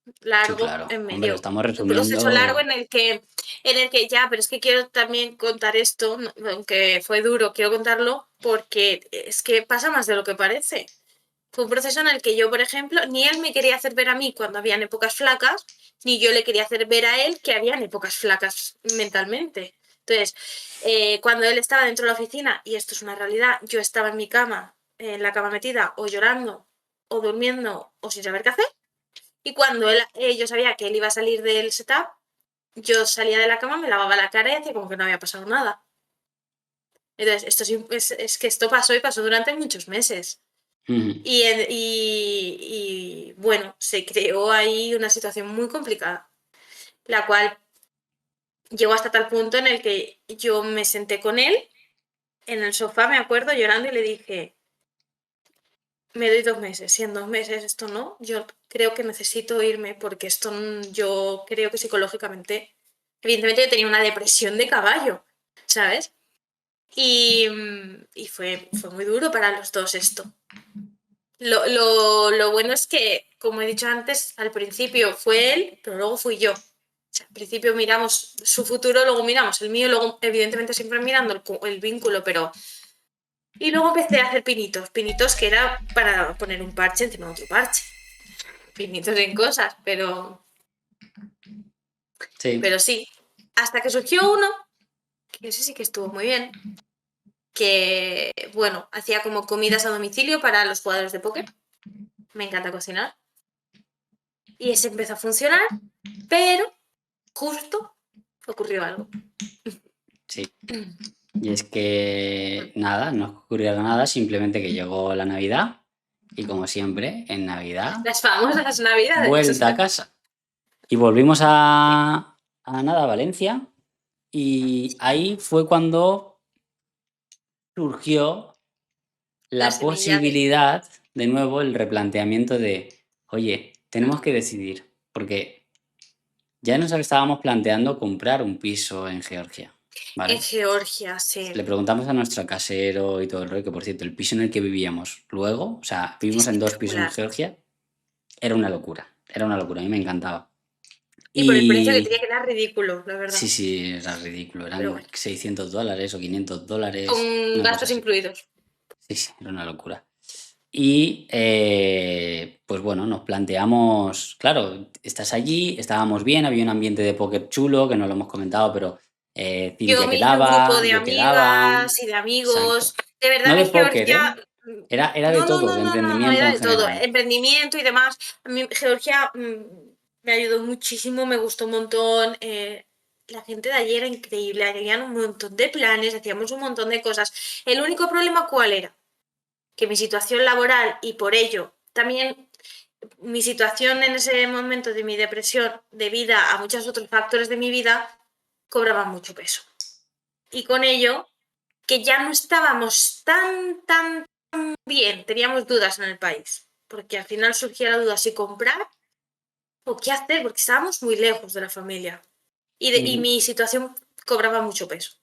Speaker 2: Sí,
Speaker 1: largo
Speaker 2: claro.
Speaker 1: en
Speaker 2: Hombre, lo
Speaker 1: medio.
Speaker 2: estamos
Speaker 1: Un proceso largo
Speaker 2: resumiendo.
Speaker 1: en el que ya, pero es que quiero también contar esto, aunque fue duro, quiero contarlo porque es que pasa más de lo que parece. Fue un proceso en el que yo, por ejemplo, ni él me quería hacer ver a mí cuando habían épocas flacas, ni yo le quería hacer ver a él que habían épocas flacas mentalmente. Entonces, cuando él estaba dentro de la oficina, y esto es una realidad, yo estaba en mi cama, en la cama metida, o llorando, o durmiendo, o sin saber qué hacer. Y cuando yo sabía que él iba a salir del setup, yo salía de la cama, me lavaba la cara y hacía como que no había pasado nada. Entonces, es que esto pasó y pasó durante muchos meses.
Speaker 2: Ujú.
Speaker 1: Y bueno, se creó ahí una situación muy complicada, la cual llegó hasta tal punto en el que yo me senté con él en el sofá, me acuerdo, llorando y le dije, me doy 2 meses, si en 2 meses esto no, yo creo que necesito irme porque esto yo creo que psicológicamente, evidentemente yo tenía una depresión de caballo, ¿sabes? Y fue muy duro para los dos esto. Lo bueno es que, como he dicho antes, al principio fue él, pero luego fui yo. O sea, al principio miramos su futuro, luego miramos el mío, luego evidentemente siempre mirando el vínculo, pero... Y luego empecé a hacer pinitos, pinitos que era para poner un parche encima de otro parche. Pinitos en cosas,
Speaker 2: Sí.
Speaker 1: pero sí. Hasta que surgió uno, que ese sí que estuvo muy bien, que, bueno, hacía como comidas a domicilio para los jugadores de póker. Me encanta cocinar. Y ese empezó a funcionar, pero justo ocurrió algo.
Speaker 2: Sí. Y es que nada, no ocurrió nada, simplemente que llegó la Navidad y como siempre, en Navidad,
Speaker 1: Las famosas navidades. O
Speaker 2: vuelta a
Speaker 1: sea,
Speaker 2: casa. Y volvimos a nada, a Valencia y ahí fue cuando surgió
Speaker 1: la
Speaker 2: la
Speaker 1: semilla de...
Speaker 2: posibilidad, de nuevo, el replanteamiento de, oye, tenemos que decidir, porque ya nos estábamos planteando comprar un piso en Georgia,
Speaker 1: En
Speaker 2: ¿vale?
Speaker 1: Georgia, sí.
Speaker 2: Le preguntamos a nuestro casero y todo el rollo, que por cierto, el piso en el que vivíamos luego, o sea, vivimos en 2 pisos en
Speaker 1: Espectacular.
Speaker 2: Georgia, era una locura, a mí me encantaba.
Speaker 1: Y por el precio que
Speaker 2: Y
Speaker 1: tenía que dar ridículo, la
Speaker 2: sí,
Speaker 1: verdad.
Speaker 2: sí, era ridículo,
Speaker 1: Pero
Speaker 2: eran
Speaker 1: bueno,
Speaker 2: $600 o $500,
Speaker 1: con
Speaker 2: una cosa
Speaker 1: gastos
Speaker 2: así.
Speaker 1: incluidos.
Speaker 2: Sí, sí, era una locura. Y pues bueno, nos planteamos, claro, estás allí, estábamos bien, había un ambiente de póker chulo, que no lo hemos comentado, pero
Speaker 1: Yo
Speaker 2: Cintia
Speaker 1: me hice un grupo
Speaker 2: quedaba,
Speaker 1: de
Speaker 2: yo quedaba,
Speaker 1: amigas y de amigos.
Speaker 2: exacto.
Speaker 1: De
Speaker 2: No
Speaker 1: verdad
Speaker 2: de
Speaker 1: que
Speaker 2: póker,
Speaker 1: Georgia...
Speaker 2: ¿eh? Era de
Speaker 1: No, no,
Speaker 2: todo,
Speaker 1: no,
Speaker 2: de
Speaker 1: no, no, no,
Speaker 2: emprendimiento
Speaker 1: era
Speaker 2: en
Speaker 1: de todo.
Speaker 2: general.
Speaker 1: Emprendimiento y demás. A mí Georgia me ayudó muchísimo, me gustó un montón. La gente de allí era increíble, habían un montón de planes, hacíamos un montón de cosas. El único problema, ¿cuál era? Que mi situación laboral y por ello también mi situación en ese momento de mi depresión, debido a muchos otros factores de mi vida, cobraba mucho peso. Y con ello, que ya no estábamos tan bien, teníamos dudas en el país, porque al final surgía la duda si comprar o qué hacer, porque estábamos muy lejos de la familia y
Speaker 2: Ujú.
Speaker 1: mi situación cobraba mucho peso.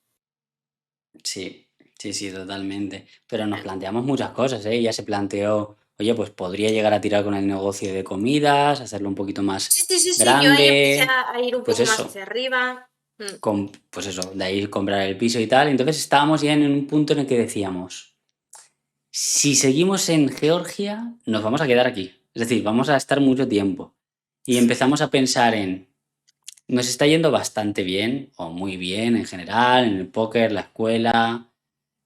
Speaker 2: Sí, sí, sí, totalmente. Pero nos planteamos muchas cosas, ¿eh? Ya se planteó, oye, pues podría llegar a tirar con el negocio de comidas, hacerlo un poquito más
Speaker 1: Sí, sí, sí, sí, yo ahí empecé
Speaker 2: grande,
Speaker 1: a ir un
Speaker 2: pues
Speaker 1: poco más
Speaker 2: eso,
Speaker 1: hacia arriba.
Speaker 2: pues eso, de ahí comprar el piso y tal. Entonces estábamos ya en un punto en el que decíamos, si seguimos en Georgia, nos vamos a quedar aquí. Es decir, vamos a estar mucho tiempo. Y empezamos a pensar en, nos está yendo bastante bien, o muy bien en general, en el póker, la escuela.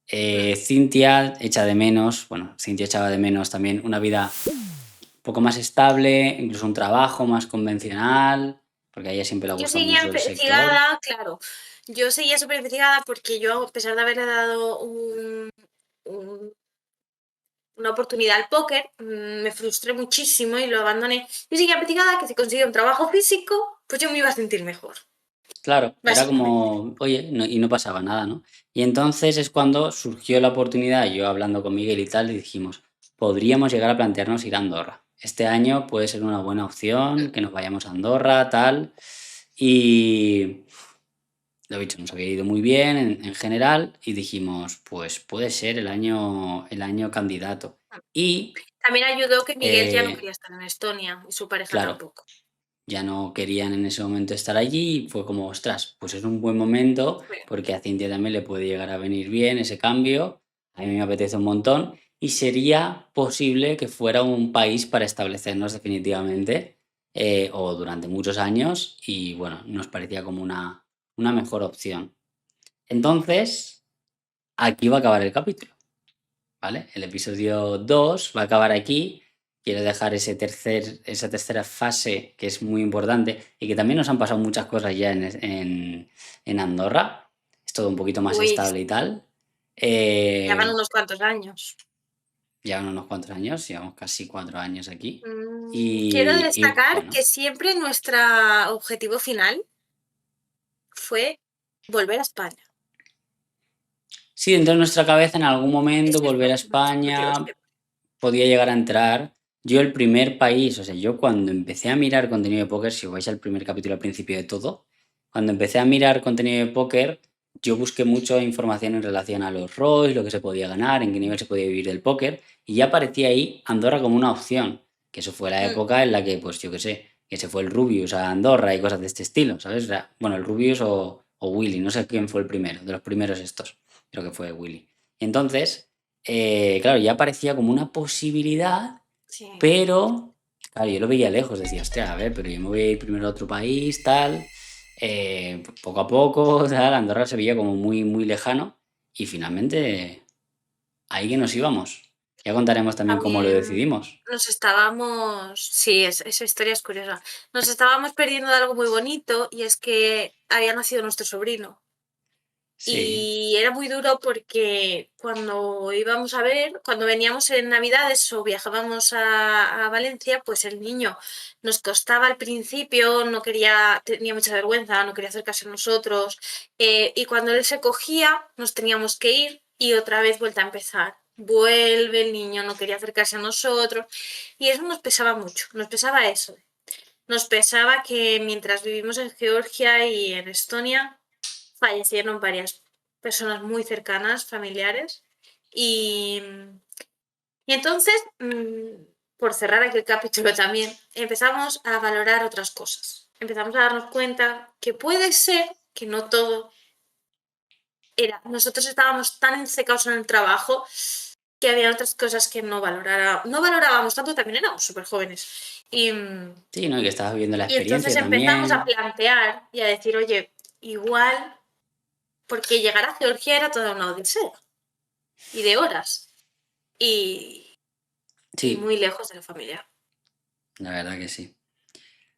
Speaker 2: Cintia echa de menos, bueno, Cintia echaba de menos también una vida un poco más estable, incluso un trabajo más convencional, porque a ella siempre le ha
Speaker 1: Yo
Speaker 2: gustado
Speaker 1: seguía
Speaker 2: mucho el sector.
Speaker 1: investigada, claro. Yo seguía súper investigada porque yo, a pesar de haberle dado un- una oportunidad al póker, me frustré muchísimo y lo abandoné. Yo seguía investigada que si conseguía un trabajo físico, pues yo me iba a sentir mejor,
Speaker 2: Claro, era
Speaker 1: básicamente.
Speaker 2: como, oye, y no pasaba nada, ¿no? Y entonces es cuando surgió la oportunidad, yo hablando con Miguel y tal, y dijimos, podríamos llegar a plantearnos ir a Andorra. este año puede ser una buena opción, que nos vayamos a Andorra, tal. Y lo dicho, nos había ido muy bien en general y dijimos, pues puede ser el año candidato. Y,
Speaker 1: También ayudó que Miguel ya no
Speaker 2: eh,
Speaker 1: quería estar en Estonia y su pareja
Speaker 2: claro,
Speaker 1: tampoco.
Speaker 2: ya no querían en ese momento estar allí y fue como, ostras, pues es un buen momento
Speaker 1: Sí.
Speaker 2: porque a Cintia también le puede llegar a venir bien ese cambio, a mí me apetece un montón y sería posible que fuera un país para establecernos definitivamente o durante muchos años y bueno, nos parecía como una mejor opción. Entonces, aquí va a acabar el capítulo, ¿vale? El episodio 2 va a acabar aquí. Quiero dejar esa tercera fase que es muy importante y que también nos han pasado muchas cosas ya en Andorra. Es todo un poquito más
Speaker 1: Uy,
Speaker 2: estable y tal.
Speaker 1: ya van
Speaker 2: Eh,
Speaker 1: unos cuantos años.
Speaker 2: Llevan unos cuantos años, llevamos casi 4 años aquí.
Speaker 1: Quiero
Speaker 2: Y
Speaker 1: destacar
Speaker 2: bueno,
Speaker 1: que siempre nuestro objetivo final fue volver a España.
Speaker 2: sí, dentro de nuestra cabeza en algún momento
Speaker 1: Ese
Speaker 2: volver
Speaker 1: fue
Speaker 2: a
Speaker 1: nuestro objetivo
Speaker 2: España
Speaker 1: siempre.
Speaker 2: podía llegar a entrar. Yo el primer país, o sea, yo cuando empecé a mirar contenido de póker, si os vais al primer capítulo al principio de todo, cuando empecé a mirar contenido de póker, yo busqué mucha información en relación a los ROIs, lo que se podía ganar, en qué nivel se podía vivir del póker, y ya aparecía ahí Andorra como una opción, que eso fue la
Speaker 1: Mm,
Speaker 2: época en la que, pues yo qué sé, que se fue el Rubius a Andorra y cosas de este estilo, ¿sabes? O sea, bueno, el Rubius o Willy, no sé quién fue el primero, de los primeros estos, creo que fue Willy. Entonces, claro, ya parecía como una posibilidad,
Speaker 1: sí.
Speaker 2: pero, claro, yo lo veía lejos, decía, hostia, a ver, pero yo me voy a ir primero a otro país, tal, poco a poco, tal, Andorra se veía como muy, muy lejano, y finalmente, ahí que nos íbamos. Ya contaremos también cómo lo
Speaker 1: También
Speaker 2: decidimos.
Speaker 1: nos estábamos, sí, esa historia es curiosa. Nos estábamos perdiendo de algo muy bonito y es que había nacido nuestro sobrino.
Speaker 2: Sí,
Speaker 1: Y era muy duro porque cuando íbamos a ver, cuando veníamos en Navidades o viajábamos a Valencia, pues el niño nos costaba al principio, no quería, tenía mucha vergüenza, no quería acercarse a nosotros. Y cuando él se cogía, nos teníamos que ir y otra vez vuelta a empezar. Vuelve el niño, no quería acercarse a nosotros. Y eso nos pesaba mucho, nos pesaba eso. Nos pesaba que mientras vivimos en Georgia y en Estonia, fallecieron varias personas muy cercanas, familiares. Y, y entonces, por cerrar aquel capítulo también, empezamos a valorar otras cosas. Empezamos a darnos cuenta que puede ser que no todo era. Nosotros estábamos tan ensecados en el trabajo que había otras cosas que no valorábamos tanto, también éramos súper jóvenes.
Speaker 2: sí, ¿no? Y que estabas viviendo la
Speaker 1: Y entonces
Speaker 2: experiencia
Speaker 1: empezamos a
Speaker 2: también.
Speaker 1: plantear y a decir, oye, igual, porque llegar a Georgia era toda una odisea y de horas y, y
Speaker 2: Sí,
Speaker 1: muy lejos de la familia.
Speaker 2: la verdad que sí.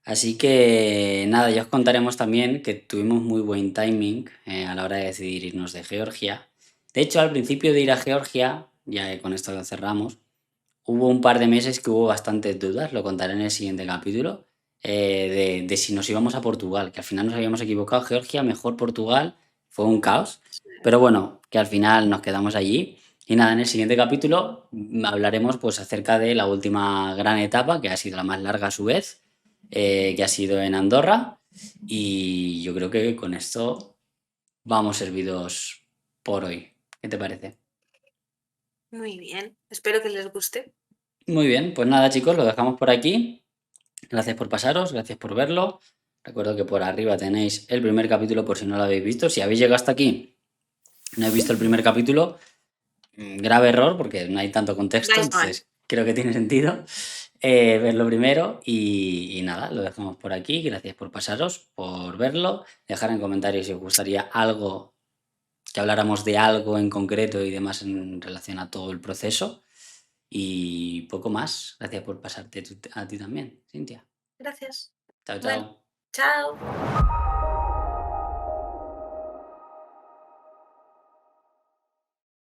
Speaker 2: Así que nada, ya os contaremos también que tuvimos muy buen timing a la hora de decidir irnos de Georgia. De hecho, al principio de ir a Georgia, ya con esto lo cerramos, hubo un par de meses que hubo bastantes dudas, lo contaré en el siguiente capítulo, de si nos íbamos a Portugal, que al final nos habíamos equivocado, Georgia, mejor Portugal, fue un caos, pero bueno, que al final nos quedamos allí. Y nada, en el siguiente capítulo hablaremos pues acerca de la última gran etapa, que ha sido la más larga a su vez, que ha sido en Andorra. Y yo creo que con esto vamos servidos por hoy. ¿Qué te parece?
Speaker 1: Muy bien, espero que les guste.
Speaker 2: Muy bien, pues nada chicos, lo dejamos por aquí. Gracias por pasaros, gracias por verlo. Recuerdo que por arriba tenéis el primer capítulo por si no lo habéis visto. Si habéis llegado hasta aquí, no habéis visto el primer capítulo, grave error porque no hay tanto contexto,
Speaker 1: Vais mal.
Speaker 2: entonces creo que tiene sentido verlo primero y nada, lo dejamos por aquí. Gracias por pasaros, por verlo. Dejar en comentarios si os gustaría algo, que habláramos de algo en concreto y demás en relación a todo el proceso. Y poco más. Gracias por pasarte a ti también, Cintia.
Speaker 1: Gracias.
Speaker 2: Chao, chao.
Speaker 1: Bueno, chao.